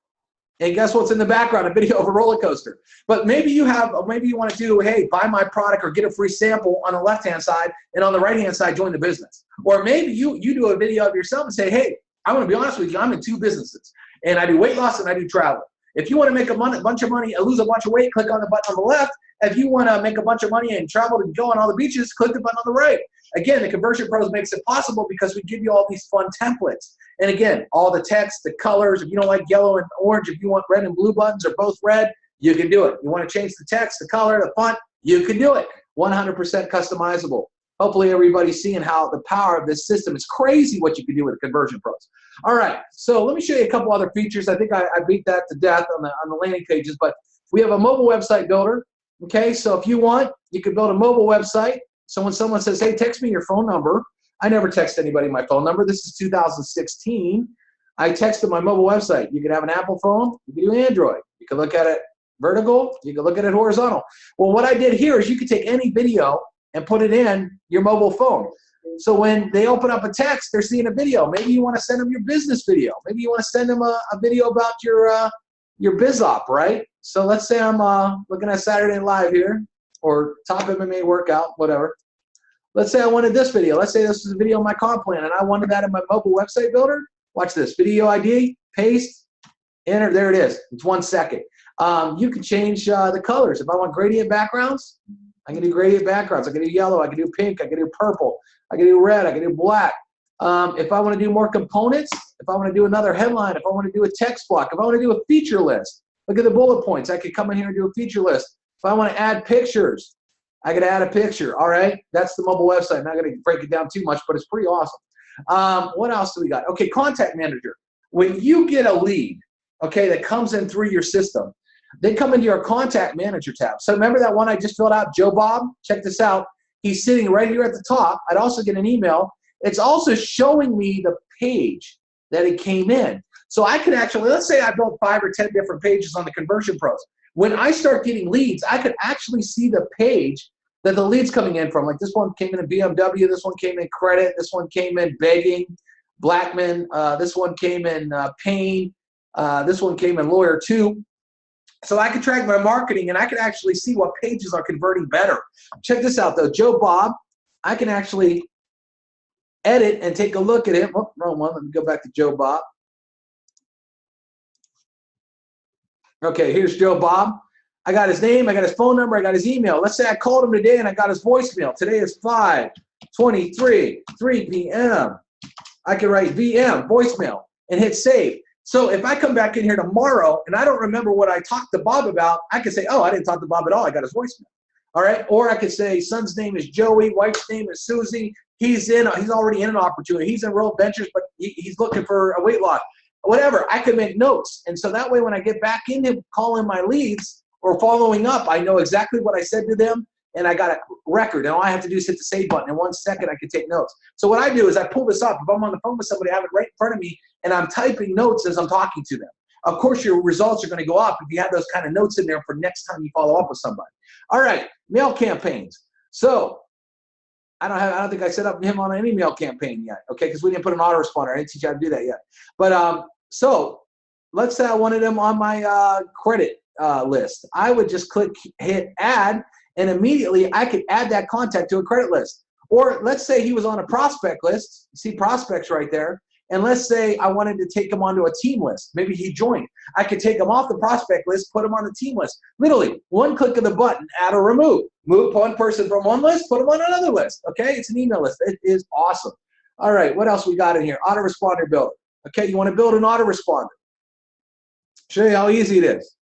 Speaker 1: And guess what's in the background? A video of a roller coaster. But maybe you want to do, hey, buy my product or get a free sample on the left-hand side, and on the right-hand side, join the business. Or maybe you do a video of yourself and say, hey, I'm going to be honest with you, I'm in 2 businesses, and I do weight loss and I do travel. If you want to make a bunch of money and lose a bunch of weight, click on the button on the left. If you want to make a bunch of money and travel and go on all the beaches, click the button on the right. Again, the Conversion Pros makes it possible because we give you all these fun templates. And again, all the text, the colors, if you don't like yellow and orange, if you want red and blue buttons or both red, you can do it. You want to change the text, the color, the font, you can do it. 100% customizable. Hopefully everybody's seeing how the power of this system is crazy what you can do with the Conversion Pros. All right, so let me show you a couple other features. I think I beat that to death on the landing pages, but we have a mobile website builder. Okay, so if you want, you can build a mobile website. So when someone says, hey, text me your phone number, I never text anybody my phone number. This is 2016. I texted my mobile website. You can have an Apple phone. You can do Android. You can look at it vertical. You can look at it horizontal. Well, what I did here is you could take any video and put it in your mobile phone. So when they open up a text, they're seeing a video. Maybe you want to send them your business video. Maybe you want to send them a video about your biz op, right? So let's say I'm looking at Saturday Night Live here. or top MMA workout, whatever. Let's say I wanted this video. Let's say this is a video on my comp plan, and I wanted that in my mobile website builder. Watch this. Video ID, paste, enter. There it is. It's 1 second. You can change the colors. If I want gradient backgrounds, I can do gradient backgrounds. I can do yellow. I can do pink. I can do purple. I can do red. I can do black. If I want to do more components, if I want to do another headline, if I want to do a text block, if I want to do a feature list, look at the bullet points. I could come in here and do a feature list. If I want to add pictures, I could add a picture. All right, that's the mobile website. I'm not going to break it down too much, but it's pretty awesome. What else do we got? Okay, contact manager. When you get a lead, okay, that comes in through your system, they come into your contact manager tab. So remember that one I just filled out, Joe Bob? Check this out. He's sitting right here at the top. I'd also get an email. It's also showing me the page that it came in. So I could actually, let's say I built 5 or 10 different pages on the Conversion Pros. When I start getting leads, I could actually see the page that the lead's coming in from. Like this one came in a BMW, this one came in credit, this one came in begging, Blackman, this one came in pain, this one came in lawyer 2. So I could track my marketing and I could actually see what pages are converting better. Check this out though, Joe Bob, I can actually edit and take a look at him. Oh, wrong one, let me go back to Joe Bob. Okay, here's Joe Bob. I got his name, I got his phone number, I got his email. Let's say I called him today and I got his voicemail. Today is 5:23, 3 p.m. I can write VM, voicemail, and hit save. So if I come back in here tomorrow and I don't remember what I talked to Bob about, I can say, oh, I didn't talk to Bob at all. I got his voicemail. All right. Or I could say, son's name is Joey, wife's name is Susie. He's already in an opportunity. He's in World Ventures, but he's looking for a weight loss. Whatever. I could make notes. And so that way when I get back in him calling my leads or following up, I know exactly what I said to them. And I got a record, and all I have to do is hit the save button. In 1 second, I can take notes. So what I do is I pull this up. If I'm on the phone with somebody, I have it right in front of me, and I'm typing notes as I'm talking to them. Of course, your results are going to go up if you have those kind of notes in there for next time you follow up with somebody. All right, mail campaigns. So I don't think I set up him on any mail campaign yet, okay? Because we didn't put an autoresponder. I didn't teach you how to do that yet. But so let's say I wanted him on my credit list. I would just hit add. And immediately I could add that contact to a credit list. Or let's say he was on a prospect list. You see prospects right there. And let's say I wanted to take him onto a team list. Maybe he joined. I could take him off the prospect list, put him on the team list. Literally, one click of the button, add or remove. Move one person from one list, put him on another list. Okay, it's an email list. It is awesome. All right, what else we got in here? Autoresponder builder. Okay, you want to build an autoresponder. Show you how easy it is.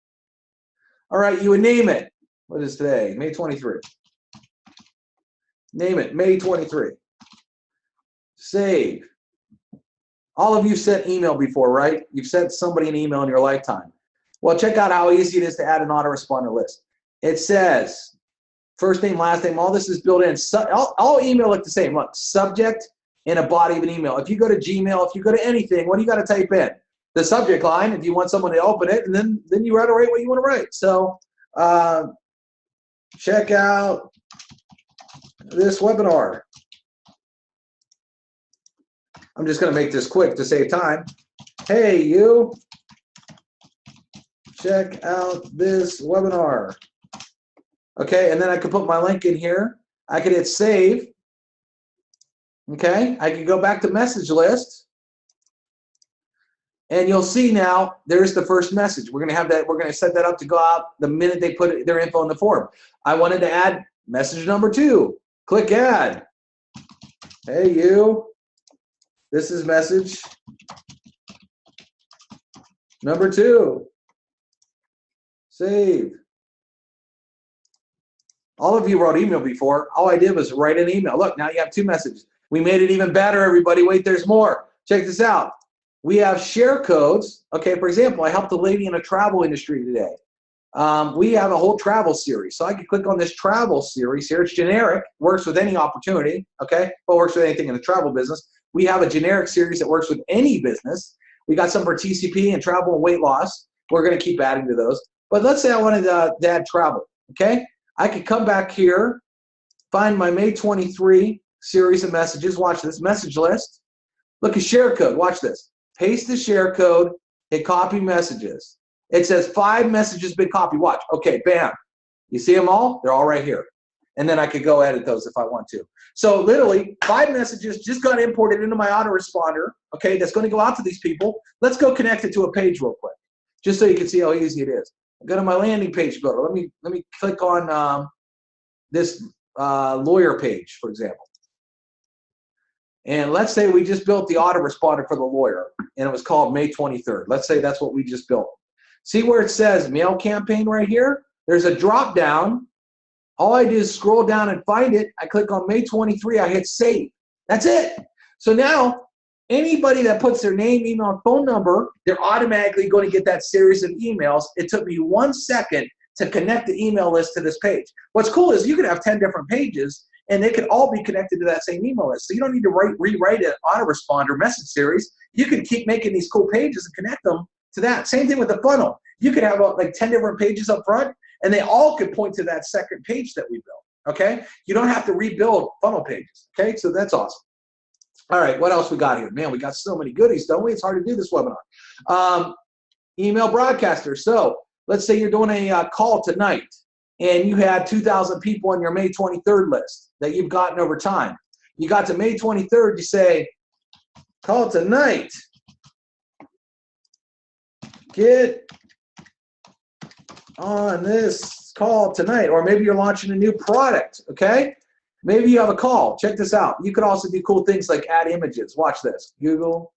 Speaker 1: All right, you would name it. What is today? May 23. Name it, May 23. Save. All of you sent email before, right? You've sent somebody an email in your lifetime. Well, check out how easy it is to add an autoresponder list. It says first name, last name, all this is built in. All email look the same. Look, subject and a body of an email. If you go to Gmail, if you go to anything, what do you got to type in? The subject line, if you want someone to open it, and then you write what you want to write. So, check out this webinar. I'm just going to make this quick to save time. Hey, you, check out this webinar. Okay, and then I could put my link in here. I could hit save. Okay, I could go back to message list. And you'll see now, there's the first message. We're going to have that. We're going to set that up to go out the minute they put their info in the form. I wanted to add message number 2. Click add. Hey, you. This is message number 2. Save. All of you wrote email before. All I did was write an email. Look, now you have 2 messages. We made it even better, everybody. Wait, there's more. Check this out. We have share codes. Okay, for example, I helped a lady in a travel industry today. We have a whole travel series. So I can click on this travel series here. It's generic, works with any opportunity, okay? But works with anything in the travel business. We have a generic series that works with any business. We got some for TCP and travel and weight loss. We're going to keep adding to those. But let's say I wanted to add travel, okay? I could come back here, find my May 23 series of messages. Watch this, message list. Look at share code. Watch this. Paste the share code, hit copy messages. It says 5 messages been copied. Watch. Okay, bam. You see them all? They're all right here. And then I could go edit those if I want to. So literally 5 messages just got imported into my autoresponder, okay, that's going to go out to these people. Let's go connect it to a page real quick, just so you can see how easy it is. Go to my landing page builder. Let me click on this lawyer page, for example. And let's say we just built the autoresponder for the lawyer, and it was called May 23rd. Let's say that's what we just built. See where it says mail campaign right here? There's a drop down. All I do is scroll down and find it. I click on May 23. I hit save. That's it. So now anybody that puts their name, email, and phone number, they're automatically going to get that series of emails. It took me 1 second to connect the email list to this page. What's cool is you can have 10 different pages, and they can all be connected to that same email list. So you don't need to rewrite an autoresponder message series. You can keep making these cool pages and connect them to that. Same thing with the funnel. You could have like 10 different pages up front, and they all could point to that second page that we built, okay? You don't have to rebuild funnel pages, okay? So that's awesome. All right, what else we got here? Man, we got so many goodies, don't we? It's hard to do this webinar. Email broadcaster. So let's say you're doing a call tonight, and you had 2,000 people on your May 23rd list that you've gotten over time. You got to May 23rd, you say, call tonight. Get on this call tonight. Or maybe you're launching a new product, okay? Maybe you have a call. Check this out. You could also do cool things like add images. Watch this. Google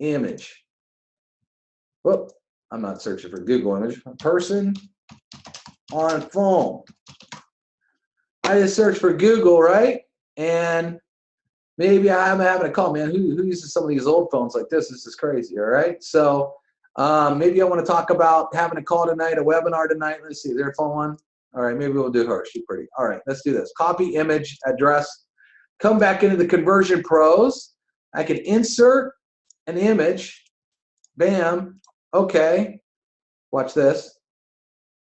Speaker 1: image. Whoop. I'm not searching for Google image. Person on phone. I just search for Google, right? And maybe I'm having a call, man. Who uses some of these old phones like this? This is crazy, all right? So maybe I want to talk about having a call tonight, a webinar tonight. Let's see, is there a phone one? All right, maybe we'll do her. She's pretty. All right, let's do this. Copy image address. Come back into the Conversion Pros. I can insert an image. Bam. Okay. Watch this.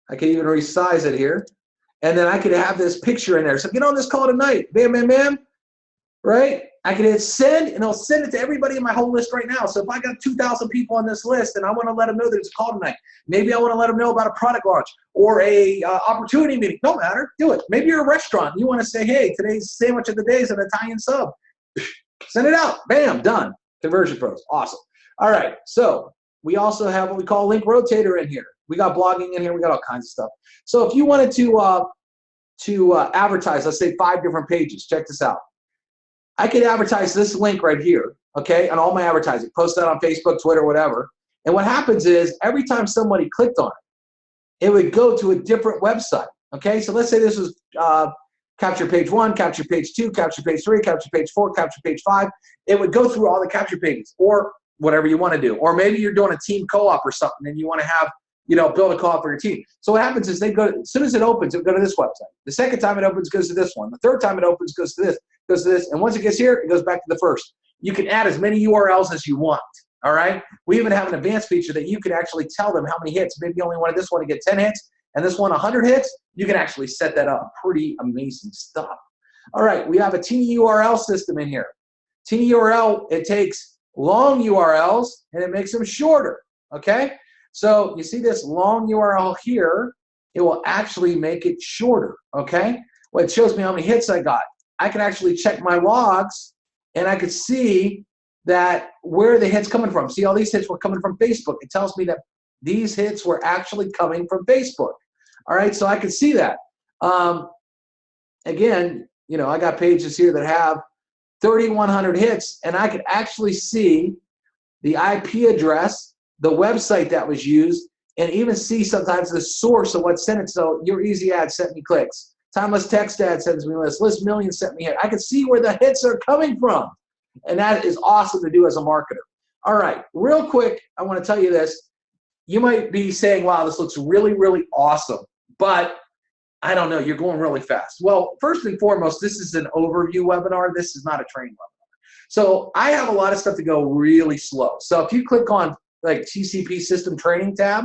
Speaker 1: I can even resize it here. And then I could have this picture in there. So get on this call tonight. Bam, bam, bam. Right? I can hit send, and I'll send it to everybody in my whole list right now. So if I got 2,000 people on this list, and I want to let them know there's a call tonight, maybe I want to let them know about a product launch or a opportunity meeting. No matter, do it. Maybe you're a restaurant. You want to say, hey, today's sandwich of the day is an Italian sub. Send it out. Bam, done. Conversion Pros. Awesome. All right. So we also have what we call Link Rotator in here. We got blogging in here. We got all kinds of stuff. So if you wanted to advertise, let's say 5 different pages, check this out. I could advertise this link right here, okay, on all my advertising. Post that on Facebook, Twitter, whatever. And what happens is every time somebody clicked on it, it would go to a different website, okay? So let's say this was capture page 1, capture page 2, capture page 3, capture page 4, capture page 5. It would go through all the capture pages or whatever you want to do. Or maybe you're doing a team co-op or something and you want to have, build a co-op for your team. So what happens is they go, as soon as it opens, it will go to this website. The second time it opens, it goes to this one. The third time it opens, it goes to this. Goes to this, and once it gets here, it goes back to the first. You can add as many URLs as you want, all right? We even have an advanced feature that you can actually tell them how many hits. Maybe you only wanted this one to get 10 hits, and this one 100 hits. You can actually set that up. Pretty amazing stuff. All right, we have a TinyURL system in here. TinyURL, it takes long URLs, and it makes them shorter, okay? So you see this long URL here, it will actually make it shorter, okay? Well, it shows me how many hits I got. I can actually check my logs, and I could see that where the hits coming from. See, all these hits were coming from Facebook. It tells me that these hits were actually coming from Facebook. All right, so I can see that. Again, I got pages here that have 3,100 hits, and I could actually see the IP address, the website that was used, and even see sometimes the source of what sent it. So your easy ad sent me clicks. Timeless Text Ad sends me a list. List Millions sent me a hit. I can see where the hits are coming from. And that is awesome to do as a marketer. All right, real quick, I want to tell you this. You might be saying, wow, this looks really, really awesome. But I don't know, you're going really fast. Well, first and foremost, this is an overview webinar. This is not a training webinar. So I have a lot of stuff to go really slow. So if you click on like TCP System Training tab,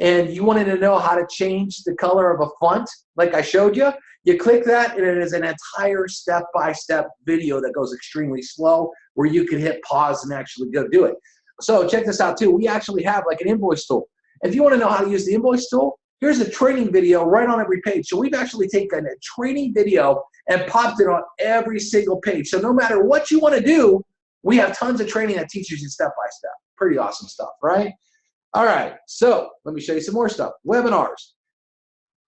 Speaker 1: and you wanted to know how to change the color of a font, like I showed you, you click that, and it is an entire step-by-step video that goes extremely slow, where you can hit pause and actually go do it. So check this out, too. We actually have like an invoice tool. If you want to know how to use the invoice tool, here's a training video right on every page. So we've actually taken a training video and popped it on every single page. So no matter what you want to do, we have tons of training that teaches you step by step. Pretty awesome stuff, right? All right, so let me show you some more stuff. Webinars.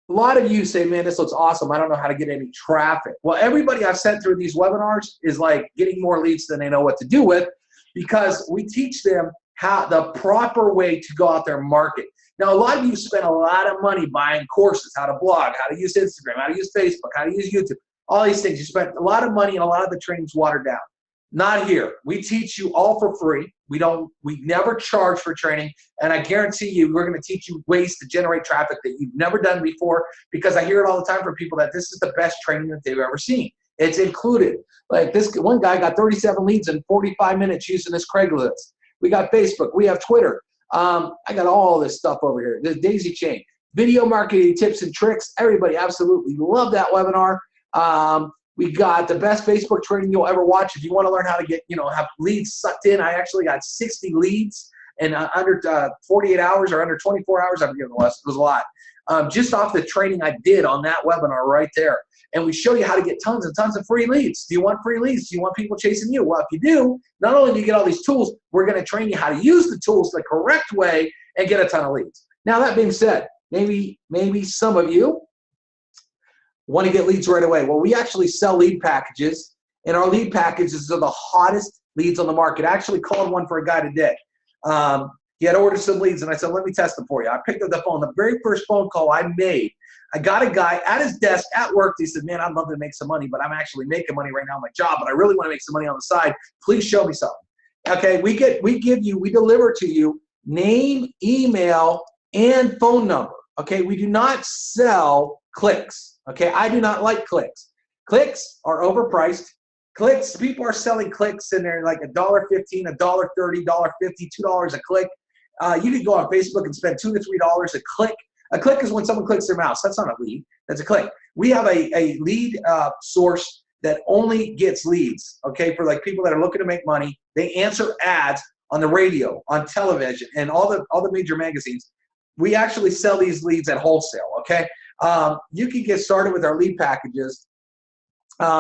Speaker 1: A lot of you say, man, this looks awesome. I don't know how to get any traffic. Well, everybody I've sent through these webinars is like getting more leads than they know what to do with, because we teach them how the proper way to go out there and market. Now, a lot of you spend a lot of money buying courses, how to blog, how to use Instagram, how to use Facebook, how to use YouTube, all these things. You spend a lot of money and a lot of the training's watered down. Not here. We teach you all for free. We never charge for training, and I guarantee you we're going to teach you ways to generate traffic that you've never done before, because I hear it all the time from people that this is the best training that they've ever seen. It's included. Like this one guy got 37 leads in 45 minutes using this Craigslist. We got Facebook. We have Twitter. I got all this stuff over here. The daisy chain. Video marketing tips and tricks. Everybody absolutely loved that webinar. We got the best Facebook training you'll ever watch. If you want to learn how to get, have leads sucked in, I actually got 60 leads in under 48 hours or under 24 hours. I've given less. It was a lot. Just off the training I did on that webinar right there. And we show you how to get tons and tons of free leads. Do you want free leads? Do you want people chasing you? Well, if you do, not only do you get all these tools, we're going to train you how to use the tools the correct way and get a ton of leads. Now, that being said, maybe some of you want to get leads right away. Well, we actually sell lead packages, and our lead packages are the hottest leads on the market. I actually called one for a guy today. He had ordered some leads, and I said, let me test them for you. I picked up the phone. The very first phone call I made, I got a guy at his desk at work. He said, man, I'd love to make some money, but I'm actually making money right now on my job, but I really want to make some money on the side. Please show me something. Okay, we deliver to you name, email, and phone number. Okay, we do not sell clicks. Okay, I do not like clicks. Clicks are overpriced. Clicks, people are selling clicks and they're like $1.15, $1.30, $1.50, $2 a click. You could go on Facebook and spend $2 to $3 a click. A click is when someone clicks their mouse. That's not a lead. That's a click. We have a lead source that only gets leads, okay, for like people that are looking to make money. They answer ads on the radio, on television, and all the major magazines. We actually sell these leads at wholesale, okay? You can get started with our lead packages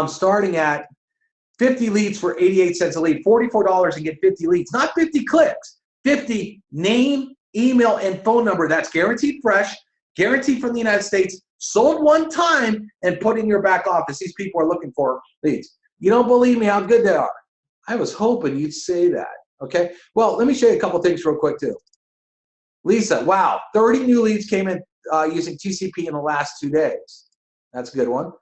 Speaker 1: starting at 50 leads for 88 cents a lead, $44 and get 50 leads, not 50 clicks, 50 name, email, and phone number. That's guaranteed fresh, guaranteed from the United States, sold one time, and put in your back office. These people are looking for leads. You don't believe me how good they are. I was hoping you'd say that, okay? Well, let me show you a couple things real quick too. Lisa, wow, 30 new leads came in using TCP in the last 2 days. That's a good one.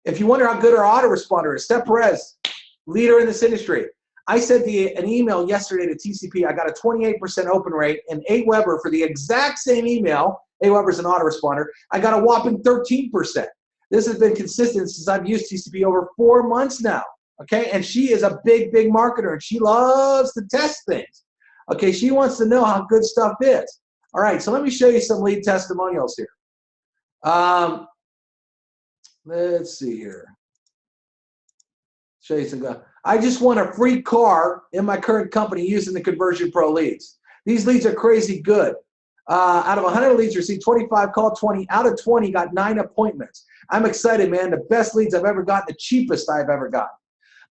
Speaker 1: If you wonder how good our autoresponder is, Steph Perez, leader in this industry. I sent an email yesterday to TCP. I got a 28% open rate, and AWeber for the exact same email. AWeber's an autoresponder. I got a whopping 13%. This has been consistent since I've used TCP over 4 months now. Okay, and she is a big, big marketer, and she loves to test things. Okay, she wants to know how good stuff is. All right, so let me show you some lead testimonials here. Let's see here. Show you some. I just won a free car in my current company using the Conversion Pro leads. These leads are crazy good. Out of 100 leads received 25, called 20. Out of 20, got 9 appointments. I'm excited, man. The best leads I've ever gotten, the cheapest I've ever gotten.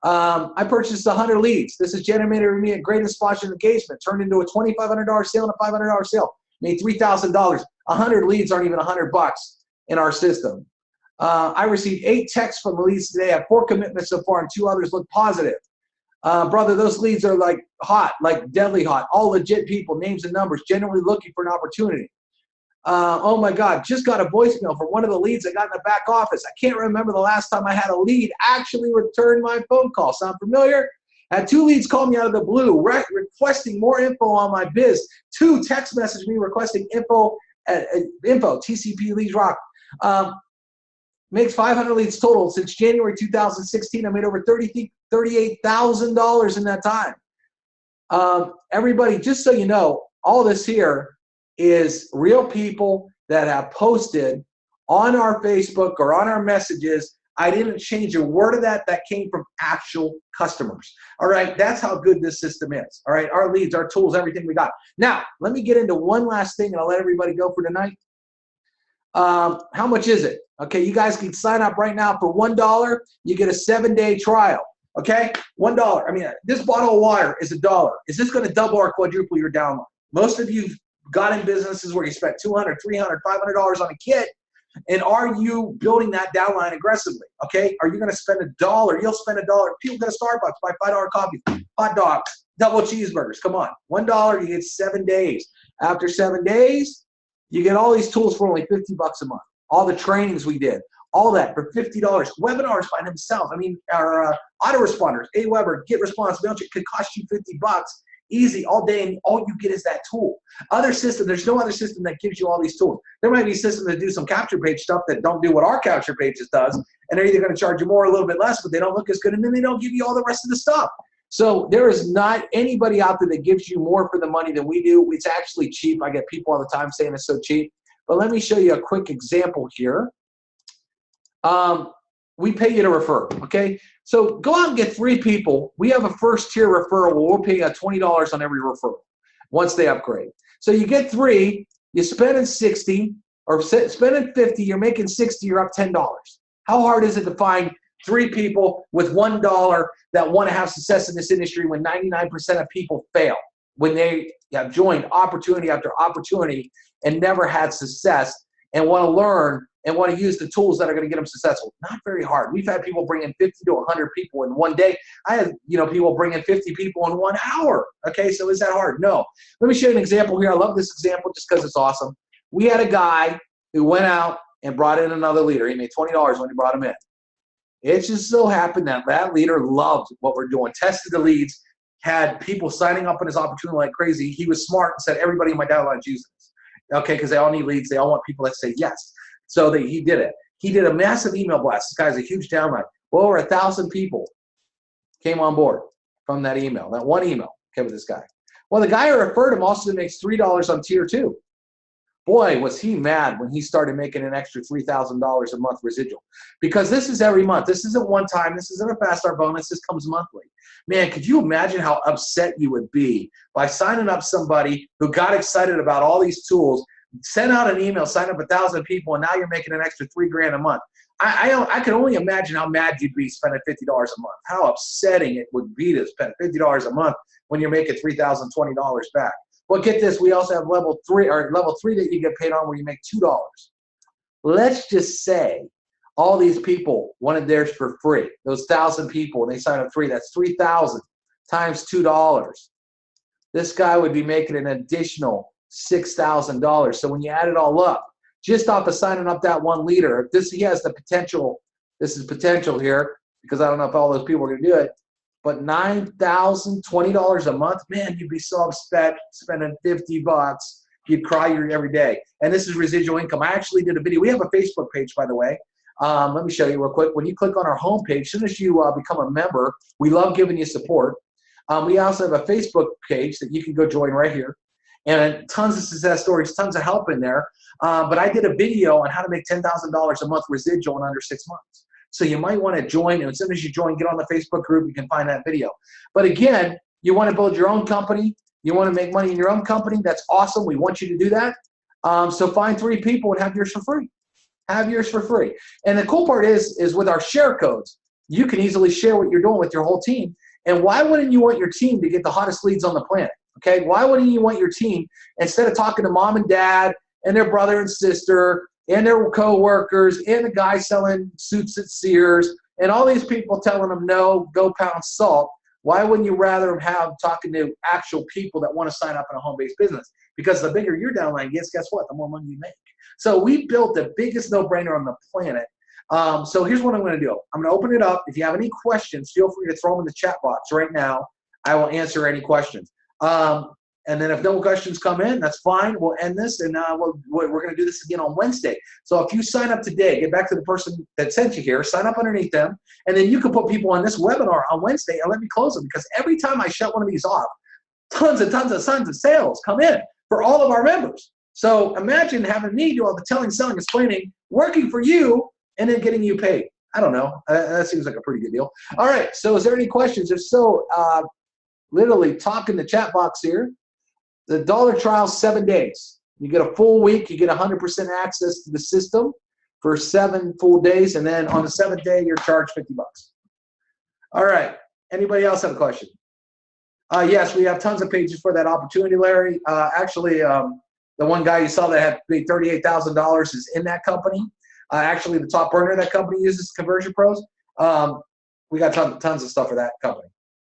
Speaker 1: I purchased 100 leads. This is generated me a greatest sponsored engagement. Turned into a $2,500 sale and a $500 sale. Made $3,000. 100 leads aren't even $100 in our system. I received 8 texts from the leads today. I have 4 commitments so far, and 2 others look positive. Brother, those leads are like hot, like deadly hot. All legit people, names and numbers, genuinely looking for an opportunity. Oh my God, just got a voicemail for one of the leads I got in the back office. I can't remember the last time I had a lead actually return my phone call. Sound familiar? Had 2 leads call me out of the blue, requesting more info on my biz. 2 text message me requesting info, TCP Leads Rock. Makes 500 leads total since January 2016. I made over $38,000 in that time. Everybody, just so you know, all this here is real people that have posted on our Facebook or on our messages I didn't change a word of that. That came from actual customers. All right, that's how good this system is. All right, our leads, our tools, everything we got. Now, let me get into one last thing, and I'll let everybody go for tonight. How much is it? Okay, you guys can sign up right now for $1. You get a 7-day trial. Okay, $1. I mean, this bottle of water is $1. Is this going to double or quadruple your downline? Most of you got in businesses where you spent $200, $300, $500 on a kit. And are you building that downline aggressively? Okay, are you going to spend $1? You'll spend $1. People go to Starbucks, buy $5 coffee, hot dogs, double cheeseburgers. Come on, $1, you get 7 days. After 7 days, you get all these tools for only $50 a month. All the trainings we did, all that for $50. Webinars by themselves. I mean, our autoresponders, Aweber, GetResponse, Mailchimp could cost you $50. Easy, all day, and all you get is that tool. Other system, there's no other system that gives you all these tools. There might be systems that do some capture page stuff that don't do what our capture pages does, and they're either going to charge you more or a little bit less, but they don't look as good, and then they don't give you all the rest of the stuff. So there is not anybody out there that gives you more for the money than we do. It's actually cheap. I get people all the time saying it's so cheap. But let me show you a quick example here. We pay you to refer, okay? So go out and get 3 people. We have a first tier referral where we'll pay you $20 on every referral once they upgrade. So you get 3, you spend 60 or spending 50, you're making 60, you're up $10. How hard is it to find 3 people with $1 that want to have success in this industry when 99% of people fail, when they have joined opportunity after opportunity and never had success and want to learn and want to use the tools that are going to get them successful? Not very hard. We've had people bring in 50 to 100 people in one day. I had, people bring in 50 people in 1 hour. Okay, so is that hard? No. Let me show you an example here. I love this example just because it's awesome. We had a guy who went out and brought in another leader. He made $20 when he brought him in. It just so happened that that leader loved what we're doing, tested the leads, had people signing up on his opportunity like crazy. He was smart and said, everybody in my downline is using this. Okay, because they all need leads. They all want people that say yes. So he did it. He did a massive email blast. This guy's a huge downline. Well, over 1,000 people came on board from that email, that one email came with this guy. Well, the guy who referred him also makes $3 on tier 2. Boy, was he mad when he started making an extra $3,000 a month residual. Because this is every month. This isn't one time. This isn't a fast start bonus. This comes monthly. Man, could you imagine how upset you would be by signing up somebody who got excited about all these tools, sent out an email, signed up 1,000 people, and now you're making an extra $3,000 a month. I can only imagine how mad you'd be spending $50 a month. How upsetting it would be to spend $50 a month when you're making $3,020 back. Well, get this, we also have level 3 that you get paid on where you make $2. Let's just say all these people wanted theirs for free. Those 1,000 people, and they sign up free. That's 3,000 times $2. This guy would be making an additional $6,000. So when you add it all up, just off of signing up that one leader, he has the potential. This is potential here because I don't know if all those people are going to do it. But $9,020 a month, man, you'd be so upset spending $50. You'd cry every day. And this is residual income. I actually did a video. We have a Facebook page, by the way. Let me show you real quick. When you click on our homepage, as soon as you become a member, we love giving you support. We also have a Facebook page that you can go join right here. And tons of success stories, tons of help in there. But I did a video on how to make $10,000 a month residual in under 6 months. So you might want to join, and as soon as you join, get on the Facebook group, you can find that video. But again, you want to build your own company, you want to make money in your own company, that's awesome. We want you to do that. So find 3 people and have yours for free. Have yours for free. And the cool part is with our share codes, you can easily share what you're doing with your whole team. And why wouldn't you want your team to get the hottest leads on the planet? Okay, why wouldn't you want your team, instead of talking to mom and dad and their brother and sister and their co-workers and the guy selling suits at Sears and all these people telling them no, go pound salt, why wouldn't you rather have talking to actual people that want to sign up in a home-based business? Because the bigger your downline gets, guess what? The more money you make. So we built the biggest no-brainer on the planet. So here's what I'm going to do. I'm going to open it up. If you have any questions, feel free to throw them in the chat box right now. I will answer any questions. And then if no questions come in, that's fine. We'll end this, and we're going to do this again on Wednesday. So if you sign up today, get back to the person that sent you here, sign up underneath them, and then you can put people on this webinar on Wednesday and let me close them, because every time I shut one of these off, tons of sales come in for all of our members. So imagine having me do all the telling, selling, explaining, working for you, and then getting you paid. I don't know. That seems like a pretty good deal. All right. So is there any questions? If so, literally talk in the chat box here. The dollar trial, 7 days. You get a full week. You get 100% access to the system for 7 full days. And then on the 7th day, you're charged $50. All right. Anybody else have a question? Yes, we have tons of pages for that opportunity, Larry. Actually, the one guy you saw that had paid $38,000 is in that company. Actually, the top burner of that company uses Conversion Pros. We got tons of stuff for that company.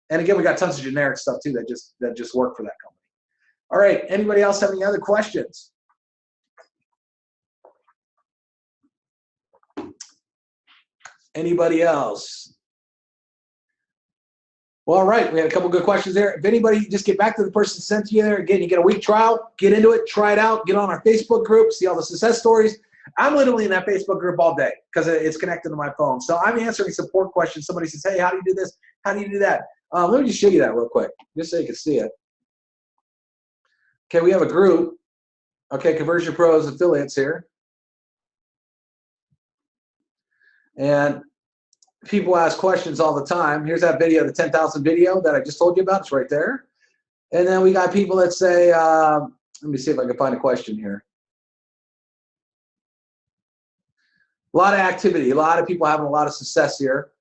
Speaker 1: And again, we got tons of generic stuff too that just work for that company. All right. Anybody else have any other questions? Anybody else? Well, all right. We had a couple good questions there. If anybody, just get back to the person sent to you there. Again, you get a week trial. Get into it. Try it out. Get on our Facebook group. See all the success stories. I'm literally in that Facebook group all day because it's connected to my phone. So I'm answering support questions. Somebody says, hey, how do you do this? How do you do that? Let me just show you that real quick, just so you can see it. Okay, we have a group. Okay, Conversion Pros affiliates here. And people ask questions all the time. Here's that video, the 10,000 video that I just told you about. It's right there. And then we got people that say, let me see if I can find a question here. A lot of activity, a lot of people having a lot of success here.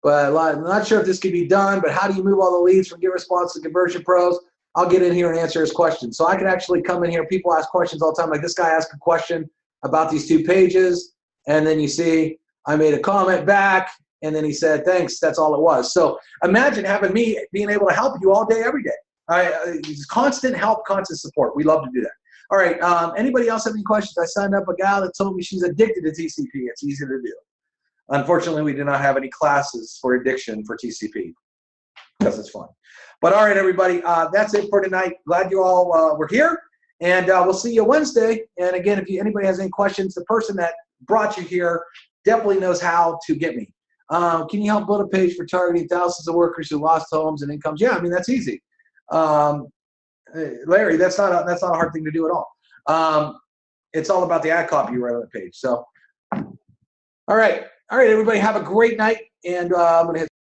Speaker 1: But I'm not sure if this can be done, but how do you move all the leads from GetResponse to Conversion Pros? I'll get in here and answer his questions. So I can actually come in here. People ask questions all the time. Like this guy asked a question about these 2 pages. And then you see I made a comment back. And then he said, thanks. That's all it was. So imagine having me being able to help you all day, every day. Constant help, constant support. We love to do that. All right. Anybody else have any questions? I signed up a gal that told me she's addicted to TCP. It's easy to do. Unfortunately, we do not have any classes for addiction for TCP because it's fun. But all right, everybody, that's it for tonight. Glad you all were here. And we'll see you Wednesday. And again, if anybody has any questions, the person that brought you here definitely knows how to get me. Can you help build a page for targeting thousands of workers who lost homes and incomes? Yeah, I mean, that's easy. Larry, that's not a hard thing to do at all. It's all about the ad copy you write on the page. So, all right, everybody, have a great night. And I'm going to hit